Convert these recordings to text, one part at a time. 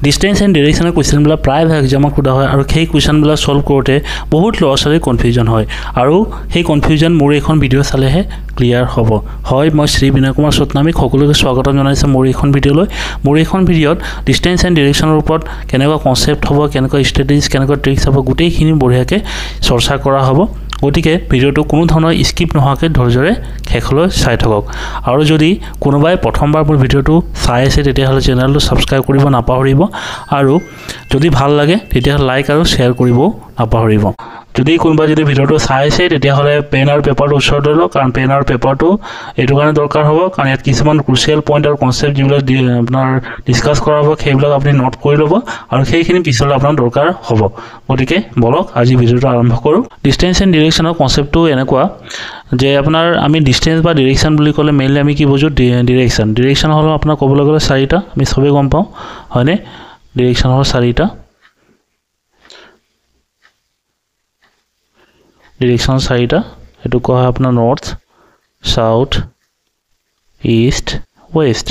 Distance and ডিৰেকশ্যনৰ কুৱেশ্যনবিলাক প্ৰায়ভাগ এক্সামত সোধা হয় আৰু সেই কুৱেশ্যনবিলাক ছল্ভ কৰোঁতে বহুত ল'ৰা ছোৱালীৰ কনফিউজন হয় আৰু সেই কনফিউজন মোৰ এইখন ভিডিঅ' চালেহে ক্লিয়াৰ হ'ব। হয়, মই শ্ৰী বিনয় কুমাৰ সতনামীক সকলোকে স্বাগতম জনাইছোঁ মোৰ এইখন ভিডিঅ'লৈ। মোৰ এইখন ভিডিঅ'ত ডিষ্টেন্স এণ্ড ডিৰেকশ্যনৰ ওপৰত কেনেকুৱা কনচেপ্ট হ'ব, কেনেকুৱা ষ্ট্ৰেটেজিজ, কেনেকুৱা ট্ৰিক্স হ'ব, গোটেইখিনি বঢ়িয়াকৈ চৰ্চা কৰা হ'ব। গতিকে ভিডিঅ'টো কোনো ধৰণৰ স্কিপ নোহোৱাকৈ ধৈৰ্যৰে শেষলৈ চাই থাকক। আৰু যদি কোনোবাই প্ৰথমবাৰ মোৰ ভিডিঅ'টো চাই আছে তেতিয়াহ'লে চেনেলটো ছাবস্ক্ৰাইব কৰিব নাপাহৰিব আৰু যদি ভাল লাগে তেতিয়াহ'লে লাইক আৰু শ্বেয়াৰ কৰিবও নাপাহৰিব। যদি কোনোবাই যদি ভিডিঅ'টো চাই আছে তেতিয়াহ'লে পেন আৰু পেপাৰটো ওচৰত লৈ লওক, কাৰণ পেন আৰু পেপাৰটো এইটো কাৰণে দৰকাৰ হ'ব কাৰণ ইয়াত কিছুমান ক্ৰুচিয়েল পইণ্ট আৰু কনচেপ্ট যিবিলাক আপোনাৰ ডিছকাছ কৰা হ'ব সেইবিলাক আপুনি নোট কৰি ল'ব আৰু সেইখিনি পিছলৈ আপোনাৰ দৰকাৰ হ'ব। গতিকে বলক আজি ভিডিঅ'টো আৰম্ভ কৰোঁ। ডিষ্টেন্স এণ্ড ডিৰেকশ্যনৰ কনচেপ্টটো এনেকুৱা যে আপোনাৰ আমি ডিষ্টেন্স বা ডিৰেকশ্যন বুলি ক'লে মেইনলি আমি কি বুজোঁ, ডিৰেকশ্যন হ'ল আপোনাৰ ক'বলৈ গ'লে চাৰিটা, আমি চবেই গম পাওঁ হয়নে। ডিৰেকশ্যন হ'ল চাৰিটা, ডিৰেকশ্যন চাৰিটা, সেইটো কোৱা হয় আপোনাৰ নৰ্থ, চাউথ, ইষ্ট, ৱেষ্ট।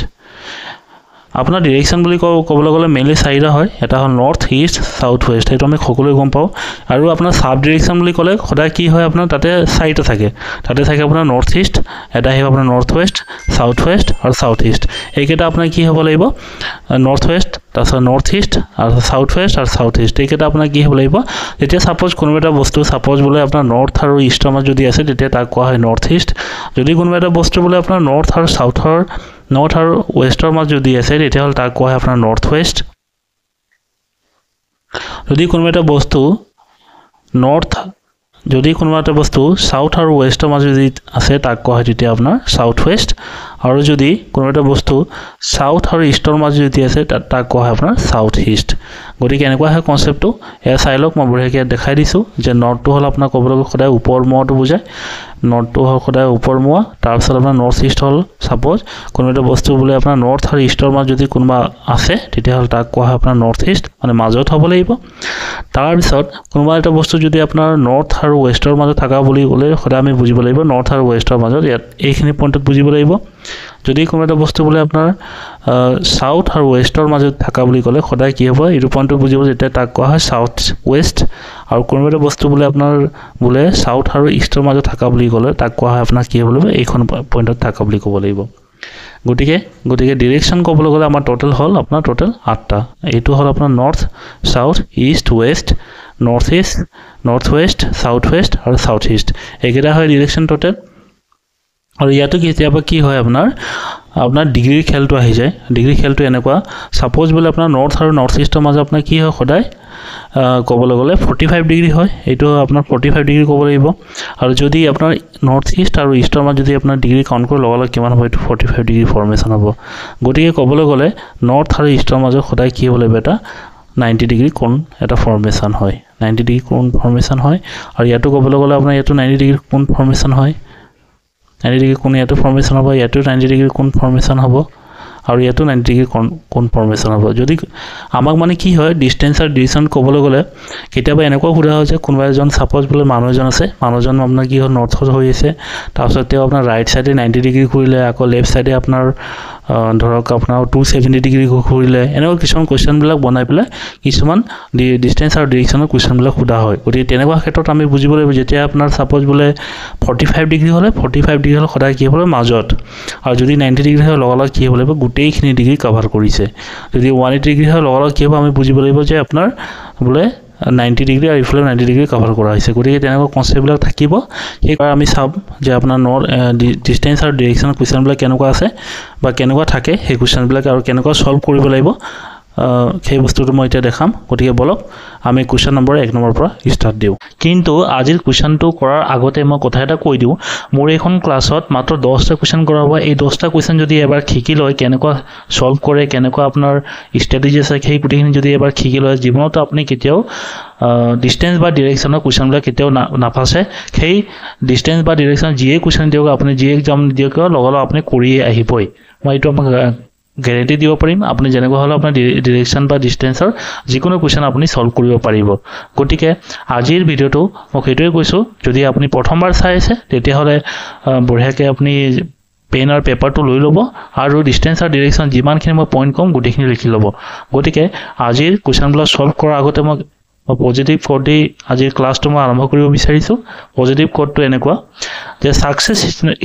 আপোনাৰ ডিৰেকশ্যন বুলি ক'বলৈ গ'লে মেইনলি চাৰিটা হয়, এটা হ'ল নৰ্থ, ইষ্ট, চাউথ, ৱেষ্ট, সেইটো আমি সকলোৱে গম পাওঁ। আৰু আপোনাৰ চাব ডিৰেকশ্যন বুলি ক'লে সদায় কি হয় আপোনাৰ তাতে চাৰিটা থাকে, তাতে থাকে আপোনাৰ নৰ্থ ইষ্ট, এটা আহিব আপোনাৰ নৰ্থ ৱেষ্ট, চাউথ ৱেষ্ট আৰু চাউথ ইষ্ট। এইকেইটা আপোনাৰ কি হ'ব লাগিব, নৰ্থ ৱেষ্ট, তাৰপিছত নৰ্থ ইষ্ট আৰু চাউথ ৱেষ্ট আৰু চাউথ ইষ্ট, এইকেইটা আপোনাৰ কি হ'ব লাগিব। যেতিয়া ছাপ'জ কোনোবা এটা বস্তু ছাপ'জ বোলে আপোনাৰ নৰ্থ আৰু ইষ্টৰ মাজত যদি আছে তেতিয়া তাক কোৱা হয় নৰ্থ ইষ্ট। যদি কোনোবা এটা বস্তু বোলে আপোনাৰ নৰ্থ আৰু চাউথৰ নৰ্থ আৰু ৱেষ্টৰ মাজত যদি আছে তেতিয়াহ'লে তাক কোৱা হয় আপোনাৰ নৰ্থ ৱেষ্ট। যদি কোনোবা এটা বস্তু চাউথ আৰু ৱেষ্টৰ মাজত যদি আছে তাক কোৱা হয় তেতিয়া আপোনাৰ চাউথ ৱেষ্ট। আৰু যদি কোনোবা এটা বস্তু চাউথ আৰু ইষ্টৰ মাজত যদি আছে তাক কোৱা হয় আপোনাৰ চাউথ ইষ্ট। গতিকে এনেকুৱা হয় কনচেপ্টটো, এয়া চাই লওক, মই বঢ়িয়াকৈ দেখাই দিছোঁ যে নৰ্থটো হ'ল আপোনাৰ ক'বলৈ গ'লে সদায় ওপৰ মুৱাটো বুজায়, নৰ্থটো হ'ল সদায় ওপৰ মুৱা। তাৰপিছত আপোনাৰ নৰ্থ ইষ্ট হ'ল ছাপ'জ কোনোবা এটা বস্তু বোলে আপোনাৰ নৰ্থ আৰু ইষ্টৰ মাজত যদি কোনোবা আছে তেতিয়াহ'লে তাক কোৱা হয় আপোনাৰ নৰ্থ ইষ্ট, মানে মাজত হ'ব লাগিব। তাৰপিছত কোনোবা এটা বস্তু যদি আপোনাৰ নৰ্থ আৰু ৱেষ্টৰ মাজত থকা বুলি ক'লে সদায় আমি বুজিব লাগিব নৰ্থ আৰু ৱেষ্টৰ মাজত, ইয়াত এইখিনি পইণ্টত বুজিব লাগিব। যদি কোনোবা এটা বস্তু বোলে আপোনাৰ চাউথ আৰু ৱেষ্টৰ মাজত থকা বুলি ক'লে সদায় কি হ'ব এইটো পইণ্টটো বুজিব, যেতিয়া তাক কোৱা হয় চাউথ ৱেষ্ট। আৰু কোনোবা এটা বস্তু বোলে আপোনাৰ বোলে চাউথ আৰু ইষ্টৰ মাজত থকা বুলি ক'লে তাক কোৱা হয় আপোনাৰ কি হ'ব লাগিব, এইখন পইণ্টত থকা বুলি ক'ব লাগিব। গতিকে ডিৰেকশ্যন ক'বলৈ গ'লে আমাৰ টোটেল হ'ল আপোনাৰ টোটেল 8টা। এইটো হ'ল আপোনাৰ north, south, east, west, north east, north west, south west আৰু চাউথ ইষ্ট, এইকেইটা হয় ডিৰেকশ্যন টোটেল। আৰু ইয়াতো কেতিয়াবা কি হয় আপোনাৰ ডিগ্ৰীৰ খেলটো আহি যায়। ডিগ্ৰীৰ খেলটো এনেকুৱা, ছাপ'জ বোলে আপোনাৰ নৰ্থ আৰু নৰ্থ ইষ্টৰ মাজত আপোনাৰ কি হয় সদায় ক'বলৈ গ'লে 45 ডিগ্ৰী হয়, এইটো আপোনাৰ 45 ডিগ্ৰী ক'ব লাগিব। আৰু যদি আপোনাৰ নৰ্থ ইষ্ট আৰু ইষ্টৰ মাজত যদি আপোনাৰ ডিগ্ৰী কাউণ্ট কৰি লগালগ কিমান হ'ব, এইটো 45 ডিগ্ৰী ফৰ্মেশ্যন হ'ব। গতিকে ক'বলৈ গ'লে নৰ্থ আৰু ইষ্টৰ মাজত সদায় কি হ'ব লাগিব, এটা 90 ডিগ্ৰী কোণ এটা ফৰ্মেশ্যন হয়, 90 ডিগ্ৰী কোণ ফৰ্মেশ্যন হয়। আৰু ইয়াতো ক'বলৈ গ'লে আপোনাৰ ইয়াতো 90 ডিগ্ৰী কোণ ফৰ্মেশ্যন হয়, 90 ডিগ্ৰী কোণ ইয়াতো ফৰ্মেশ্যন হ'ব, ইয়াতো 90 ডিগ্ৰী কোণ ফৰ্মেশ্যন হ'ব আৰু ইয়াতো 90 ডিগ্ৰী কোণ ফৰ্মেশ্যন হ'ব। যদি আমাক মানে কি হয় ডিষ্টেন্স আৰু ডিৰেকশ্যন ক'বলৈ গ'লে কেতিয়াবা এনেকুৱা সোধা হয় যে কোনোবা এজন ছাপ'জ বোলে মানুহ এজন আছে, মানুহজন আপোনাৰ কি হ'ল নৰ্থত হৈ আছে, তাৰপিছত তেওঁ আপোনাৰ ৰাইট ছাইডে 90 ডিগ্ৰী ঘূৰিলে, আকৌ লেফ্ট ছাইডে আপোনাৰ ধৰক আপোনাৰ 270 ডিগ্ৰী ঘূৰিলে, এনেকুৱা কিছুমান কুৱেশ্যনবিলাক বনাই পেলাই কিছুমান ডিষ্টেন্স আৰু ডিৰেকশ্যনৰ কুৱেশ্যনবিলাক সোধা হয়। গতিকে তেনেকুৱা ক্ষেত্ৰত আমি বুজিব লাগিব যেতিয়া আপোনাৰ ছাপ'জ বোলে 45 ডিগ্ৰী হ'লে 45 ডিগ্ৰী হ'লে সদায় কি হ'ব লাগিব মাজত, আৰু যদি 90 ডিগ্ৰী হয় লগালগ কি হ'ব লাগিব গোটেইখিনি ডিগ্ৰী কভাৰ কৰিছে। যদি 180 ডিগ্ৰী হয় লগালগ কি হ'ব আমি বুজিব লাগিব যে আপোনাৰ বোলে 90 ডিগ্ৰী আৰু ইফালে 90 ডিগ্ৰী কভাৰ কৰা হৈছে। গতিকে তেনেকুৱা কনচেপ্টবিলাক থাকিব, সেইকাৰণে আমি চাম যে আপোনাৰ ডিষ্টেন্স আৰু ডিৰেকশ্যনৰ কুৱেশ্যনবিলাক কেনেকুৱা আছে বা কেনেকুৱা থাকে সেই কুৱেশ্যনবিলাক আৰু কেনেকুৱা ছল্ভ কৰিব লাগিব সেই বস্তুটো মই এতিয়া দেখাম। গতিকে বলক আমি কুৱেশ্যন নম্বৰ 1 নম্বৰৰ পৰা ষ্টাৰ্ট দিওঁ। কিন্তু আজিৰ কুৱেশ্যনটো কৰাৰ আগতে মই কথা এটা কৈ দিওঁ, মোৰ এইখন ক্লাছত মাত্ৰ 10টা কুৱেশ্যন কৰা হ'ব। এই 10টা কুৱেশ্যন যদি এবাৰ শিকি লয় কেনেকুৱা ছল্ভ কৰে, কেনেকুৱা আপোনাৰ ষ্ট্ৰেটেজি আছে, সেই গোটেইখিনি যদি এবাৰ শিকি লয় জীৱনতো আপুনি কেতিয়াও ডিষ্টেন্স বা ডিৰেকশ্যনৰ কুৱেশ্যনবিলাক কেতিয়াও নাফাচে। সেই ডিষ্টেন্স বা ডিৰেকশ্যন যিয়ে কুৱেশ্যন দিয়ক, আপুনি যিয়ে এক্সাম দিয়ক লগালগ আপুনি কৰিয়ে আহিবই। মই এইটো আপোনাক গ্যাৰেণ্টি দিব পাৰিম আপুনি যেনেকুৱা হ'লে আপোনাৰ ডিৰেকশ্যন বা ডিষ্টেন্সৰ যিকোনো কুৱেশ্যন আপুনি সলভ কৰিব পাৰিব গতিকে আজিৰ ভিডিঅ'টো মই সেইটোৱে কৈছোঁ যদি আপুনি প্ৰথমবাৰ চাই আছে তেতিয়াহ'লে বঢ়িয়াকৈ আপুনি পেন আৰু পেপাৰটো লৈ ল'ব আৰু ডিষ্টেন্স আৰু ডিৰেকশ্যন যিমানখিনি মই পইণ্ট কম গোটেইখিনি লিখি ল'ব গতিকে আজিৰ কুৱেশ্যনবিলাক সলভ কৰাৰ আগতে মই পজিটিভ কোড দি আজিৰ ক্লাছটো মই আৰম্ভ কৰিব বিচাৰিছোঁ পজিটিভ কোডটো এনেকুৱা যে success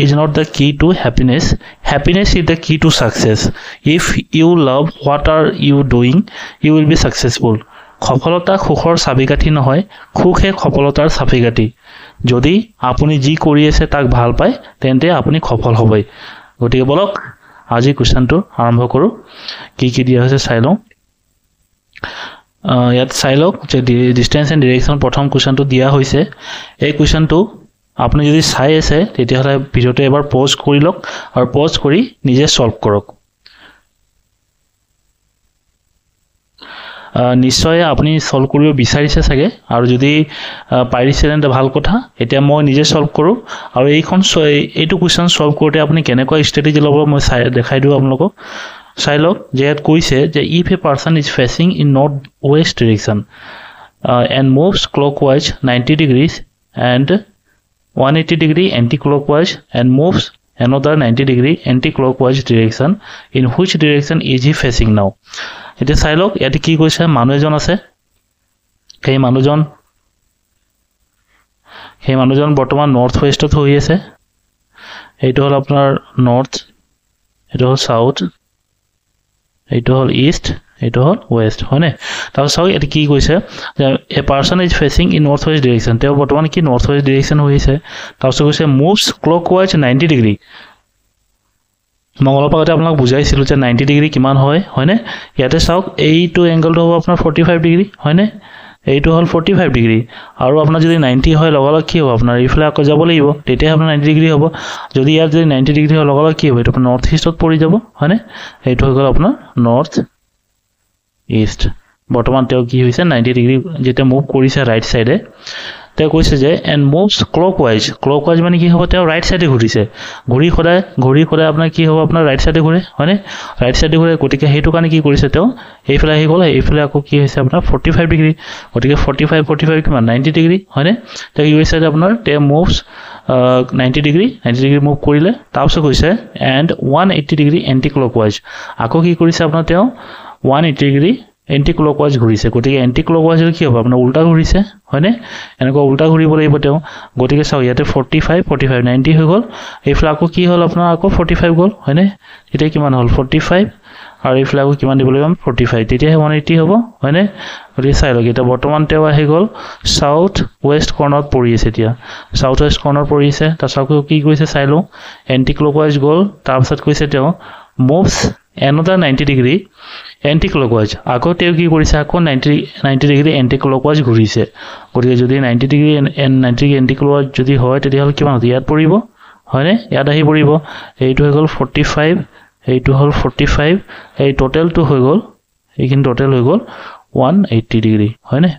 is not the key to happiness happiness is the key to success if you love what are you doing you will be successful সফলতা সুখৰ চাবিকাঠি নহয় সুখে সফলতাৰ চাবিকাঠি যদি আপুনি যি কৰি আছে তাক ভাল পায় তেন্তে আপুনি সফল হ'বই গতিকে বলক আজি কুৱেশ্যনটো আৰম্ভ কৰোঁ কি কি দিয়া হৈছে চাই লওঁ ইয়াত চাই লওক যে ডিষ্টেন্স এণ্ড ডিৰেকশ্যন প্ৰথম কুৱেশ্যনটো দিয়া হৈছে এই কুৱেশ্যনটো আপুনি যদি চাই আছে তেতিয়াহ'লে ভিডিঅ'টো এবাৰ পজ কৰি লওক আৰু পজ কৰি নিজে সলভ কৰক নিশ্চয় আপুনি সলভ কৰিব বিচাৰিছে চাগে আৰু যদি পাৰিছে তেন্তে ভাল কথা এতিয়া মই নিজে সলভ কৰোঁ আৰু এইটো কুৱেশ্যন সলভ কৰোঁতে আপুনি কেনেকুৱা ষ্ট্ৰেটেজি ল'ব মই দেখাই দিওঁ আপোনালোকক চাই লওক যে ইয়াত কৈছে যে if a person is facing in north west direction and moves clockwise 90 degrees and 180 degree anti-clockwise and moves another 90 degree anti-clockwise direction in which direction is he facing now এটা চাই লওক ইয়াতে কি কৈছে মানুহ এজন আছে সেই মানুহজন বৰ্তমান নৰ্থ ৱেষ্টত হৈ আছে এইটো হ'ল আপোনাৰ নৰ্থ এইটো হ'ল সাউথ এইটো হ'ল ইষ্ট এইটো হ'ল ৱেষ্ট হয়নে তাৰপিছত চাওক ইয়াতে কি কৈছে যে a person is facing in north west direction তেওঁ বৰ্তমান কি নৰ্থ ৱেষ্ট ডিৰেকশ্যন হৈ আছে তাৰপিছত কৈছে মুভছ ক্লকৱাইজ 90 degree মই অলপ আগতে আপোনাক বুজাইছিলোঁ যে 90 degree কিমান হয় হয়নে ইয়াতে চাওক এইটো এংগলটো হ'ব আপোনাৰ 45 degree হয়নে এইটো হ'ল 45 degree আৰু আপোনাৰ যদি 90 হয় লগালগ কি হ'ব আপোনাৰ এইফালে আকৌ যাব লাগিব তেতিয়া আপোনাৰ 90 degree হ'ব যদি ইয়াত যদি 90 degree হয় লগালগ কি হ'ব এইটো আপোনাৰ নৰ্থ ইষ্টত পৰি যাব হয়নে এইটো হৈ গ'ল আপোনাৰ নৰ্থ ইষ্ট বৰ্তমান তেওঁ কি হৈছে 90 degree যেতিয়া মুভ কৰিছে ৰাইট সাইডে তেওঁ কৈছে যে এণ্ড মুভছ ক্লকৱাইজ মানে কি হ'ব তেওঁ ৰাইট সাইডে ঘূৰিছে ঘূৰি সদায় আপোনাৰ কি হ'ব আপোনাৰ ৰাইট সাইডে ঘূৰে হয়নে ৰাইট সাইডে ঘূৰে গতিকে সেইটো কাৰণে কি কৰিছে তেওঁ এইফালে আহি গ'ল এইফালে আকৌ কি হৈছে আপোনাৰ 45 degree গতিকে 45 কিমান 90 degree হয়নে তেওঁ কি কৰিছে আপোনাৰ তেওঁ মুভছ 90 degree মুভ কৰিলে তাৰপিছত কৈছে এণ্ড 180 degree এণ্টি ক্লকৱাইজ আকৌ কি কৰিছে আপোনাৰ তেওঁ 180 degree এণ্টি ক্লকৱাইজ ঘূৰিছে গতিকে এণ্টি ক্লকৱাইজ কি হ'ব আপোনাৰ উল্টা ঘূৰিছে হয়নে এনেকুৱা উল্টা ঘূৰিব লাগিব তেওঁ গতিকে চাওক ইয়াতে 45 90 হৈ গ'ল এইফালে আকৌ কি হ'ল আপোনাৰ আকৌ 45 গ'ল হয়নে এতিয়া কিমান হ'ল 45 আৰু এইফালে আকৌ কিমান দিব লাগিব 45 তেতিয়াহে 180 হ'ব হয়নে গতিকে চাই লওক এতিয়া বৰ্তমান তেওঁ আহি গ'ল সাউথ ৱেষ্ট কৰ্ণাৰত পৰি আছে এতিয়া সাউথ ৱেষ্ট কৰ্ণাৰত পৰি আছে তাৰপিছত আকৌ কি কৈছে চাই লওঁ এণ্টি ক্লকৱাইজ গ'ল তাৰপিছত কৈছে তেওঁ moves another 90 degree anti clockwise আকৌ তেওঁ কি কৰিছে আকৌ 90 degree anti clockwise ঘূৰিছে গতিকে যদি 90 degree and 90 degree anti clockwise যদি হয় তেতিয়াহ'লে কিমান হ'ব ইয়াত পৰিব হয়নে ইয়াত আহি পৰিব এইটো হৈ গ'ল 45 এইটো হ'ল 45 এই টোটেলটো হৈ গ'ল এইখিনি টোটেল হৈ গ'ল 180 degree হয়নে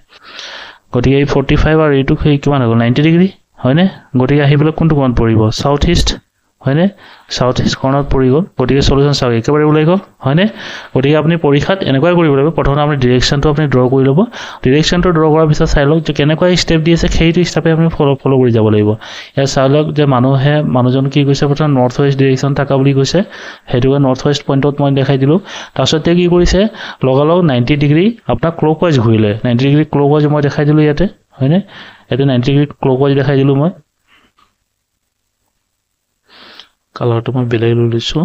গতিকে এই 45 আৰু এইটো কিমান হৈ গ'ল 90 degree হয়নে গতিকে আহি পেলাই কোনটো কোণ পৰিব সাউথ ইষ্ট হয়নে সাউথ ইষ্ট কৰ্ণাৰত পৰি গ'ল গতিকে সলিউশ্যন চাওক একেবাৰে ওলাই গ'ল হয়নে গতিকে আপুনি পৰীক্ষাত এনেকুৱাই কৰিব লাগিব প্ৰথমতে আপুনি ডিৰেকশ্যনটো আপুনি ড্ৰ কৰি ল'ব ডিৰেকশ্যনটো ড্ৰ কৰাৰ পিছত চাই লওক যে কেনেকুৱা ষ্টেপ দি আছে সেইটো ষ্টেপে আপুনি ফ'ল' কৰি যাব লাগিব ইয়াত চাই লওক যে মানুহজন কি কৈছে প্ৰথম নৰ্থ ৱেষ্ট ডিৰেকশ্যন থকা বুলি কৈছে সেইটোকে নৰ্থ ৱেষ্ট পইণ্টত মই দেখাই দিলোঁ তাৰপিছত তেওঁ কি কৰিছে লগালগ 90 degree আপোনাৰ ক্লকৱাইজ ঘূৰিলে 90 degree ক্লকৱাইজ মই দেখাই দিলোঁ ইয়াতে হয়নে ইয়াতে 90 degree ক্লকৱাইজ দেখাই দিলোঁ মই কালাৰটো মই বেলেগ লৈ লৈছোঁ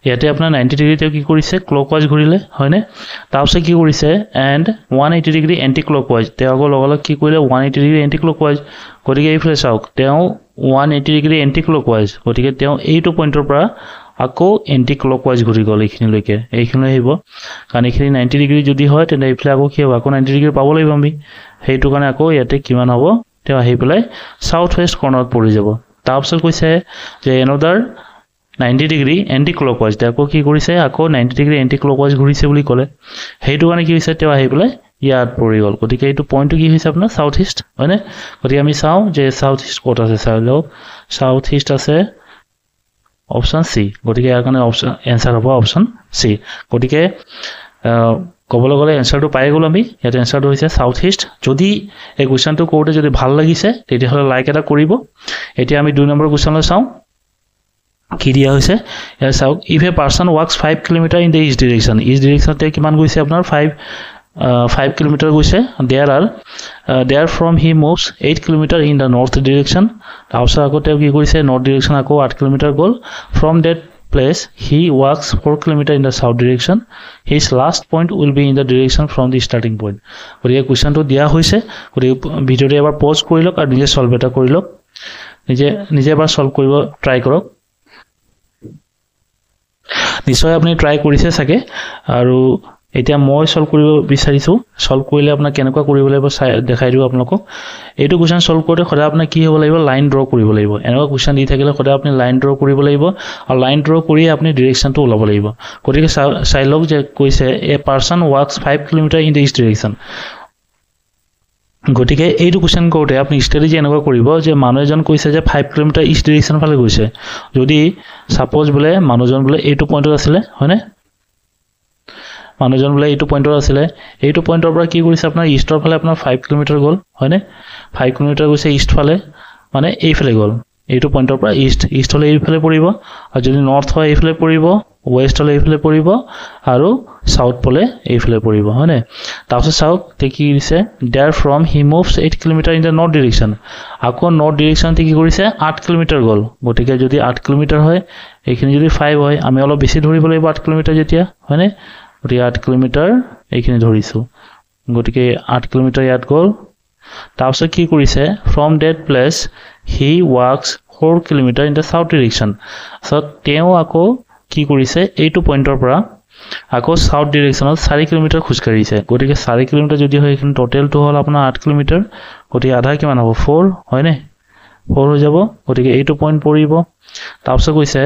ইয়াতে আপোনাৰ 90 degree তেওঁ কি কৰিছে ক্লকৱাইজ ঘূৰিলে হয়নে তাৰপিছত কি কৰিছে এণ্ড 180 degree এণ্টি ক্লকৱাইজ তেওঁ আকৌ লগালগ কি কৰিলে 180 degree এণ্টি ক্লকৱাইজ গতিকে এইফালে চাওক তেওঁ 180 degree এণ্টি ক্লকৱাইজ গতিকে তেওঁ এইটো পইণ্টৰ পৰা আকৌ এণ্টি ক্লকৱাইজ ঘূৰি গ'ল এইখিনিলৈকে আহিব কাৰণ এইখিনি 90 degree যদি হয় তেন্তে এইফালে আকৌ কি হ'ব আকৌ 90 degree পাব লাগিব আমি সেইটো কাৰণে আকৌ ইয়াতে কিমান হ'ব তেওঁ আহি পেলাই সাউথ ৱেষ্ট কৰ্ণাৰত পৰি যাব তাৰপিছত কৈছে যে এনদাৰ 90 degree এণ্টি ক্লকৱাইজ তেওঁ আকৌ কি কৰিছে আকৌ 90 degree এণ্টি ক্লকৱাইজ ঘূৰিছে বুলি ক'লে সেইটো কাৰণে কি হৈছে তেওঁ আহি পেলাই ইয়াত পৰি গ'ল গতিকে এইটো পইণ্টটো কি হৈছে আপোনাৰ সাউথ ইষ্ট হয়নে গতিকে আমি চাওঁ যে সাউথ ইষ্ট ক'ত আছে চাই লওক সাউথ ইষ্ট আছে অপশ্যন চি গতিকে ইয়াৰ কাৰণে অপশ্যন এনসাৰ হ'ব অপশ্যন চি গতিকে ক'বলৈ গ'লে এনসাৰটো পাই গ'লো আমি ইয়াত এনসাৰটো হৈছে সাউথ ইষ্ট যদি এই কোৱেশ্চনটো কৰোঁতে যদি ভাল লাগিছে তেতিয়াহ'লে লাইক এটা কৰিব এতিয়া আমি 2 নম্বৰ কোৱেশ্চনলৈ চাওঁ কি দিয়া হৈছে ইয়াৰ চাওক if a person walks 5 kilometre in the east ডিৰেকশ্যনতে কিমান গৈছে আপোনাৰ 5 কিলোমিটাৰ গৈছে there from he moves 8 kilometre in the north direction তাৰপিছত আকৌ তেওঁ কি কৰিছে নৰ্থ ডিৰেকশ্যন আকৌ 8 কিলোমিটাৰ গ'ল from that place he walks 4 kilometer in the south direction his last point will be in the direction from the starting point গতিকে কোৱেশ্চনটো দিয়া হৈছে গতিকে ভিডিঅ'টো এবাৰ পজ কৰি লওক আৰু নিজে সলভ এটা কৰি লওক নিজে এবাৰ সলভ কৰিব ট্ৰাই কৰক নিশ্চয় আপুনি ট্ৰাই কৰিছে চাগে আৰু এতিয়া মই সলভ কৰিব বিচাৰিছো সলভ কৰিলে আপোনাক কেনেকুৱা কৰিব লাগিব দেখাই দিও আপোনালোকক এইটো কোৱেশ্চন সলভ কৰোঁতে সদায় আপোনাক কি হ'ব লাগিব লাইন ড্ৰ কৰিব লাগিব এনেকুৱা কোৱেশ্চন দি থাকিলে সদায় আপুনি লাইন ড্ৰ কৰিব লাগিব আৰু লাইন ড্ৰ কৰি আপুনি ডিৰেকশ্যনটো ওলাব লাগিব গতিকে চাই লওক যে কৈছে a person walks 5 kilometre in the east direction গতিকে এইটো কোৱেশ্চন কৰোঁতে আপুনি ষ্ট্ৰেটেজি এনেকুৱা কৰিব যে মানুহ এজন কৈছে যে 5 কিলোমিটাৰ ইষ্ট ডিৰেকশ্যন ফালে গৈছে যদি সাপোজ বোলে মানুহজন বোলে এইটো পইণ্টত আছিলে হয়নে মানুহজন বোলে এইটো পইণ্টত আছিলে এইটো পইণ্টৰ পৰা কি কৰিছে আপোনাৰ ইষ্টৰ ফালে আপোনাৰ 5 কিলোমিটাৰ গ'ল হয়নে 5 কিলোমিটাৰ গৈছে ইষ্ট ফালে মানে এইফালে গ'ল এইটো পইণ্টৰ পৰা ইষ্ট হলে এইফালে পৰিব আৰু যদি নৰ্থ হয় এইফালে পৰিব ওয়েস্ট হলে এইফালে পৰিব আৰু সাউথ পলে এইফালে পৰিব হয়নে তাৰপিছত চাওক তে কি দিছে there from he moves 8 kilometre in the north direction আকৌ নৰ্থ ডিৰেকশ্যনতে কি কৰিছে 8 কিলোমিটাৰ গ'ল গতিকে যদি 8 কিলোমিটাৰ হয় এইখিনি যদি 5 হয় আমি অলপ বেছি ধৰিব লাগিব 8 কিলোমিটাৰ যেতিয়া হয়নে গতিকে 8 কিলোমিটাৰ এইখিনি ধৰিছো গতিকে 8 কিলোমিটাৰ ইয়াত গ'ল তাৰপিছত কি কৰিছে from that place he walks 4 kilometre in the south direction so তেওঁ আকৌ কি কৰিছে এইটো পইণ্টৰ পৰা আকৌ সাউথ ডিৰেকশ্যনত 4 কিলোমিটাৰ খোজ কাঢ়িছে গতিকে 4 কিলোমিটাৰ যদি হয় এইখিনি টোটেলটো হ'ল আপোনাৰ 8 কিলোমিটাৰ গতিকে আধা কিমান হ'ব 4 হয়নে 4 হৈ যাব গতিকে এইটো পইণ্ট পৰিব তাৰপিছত কৈছে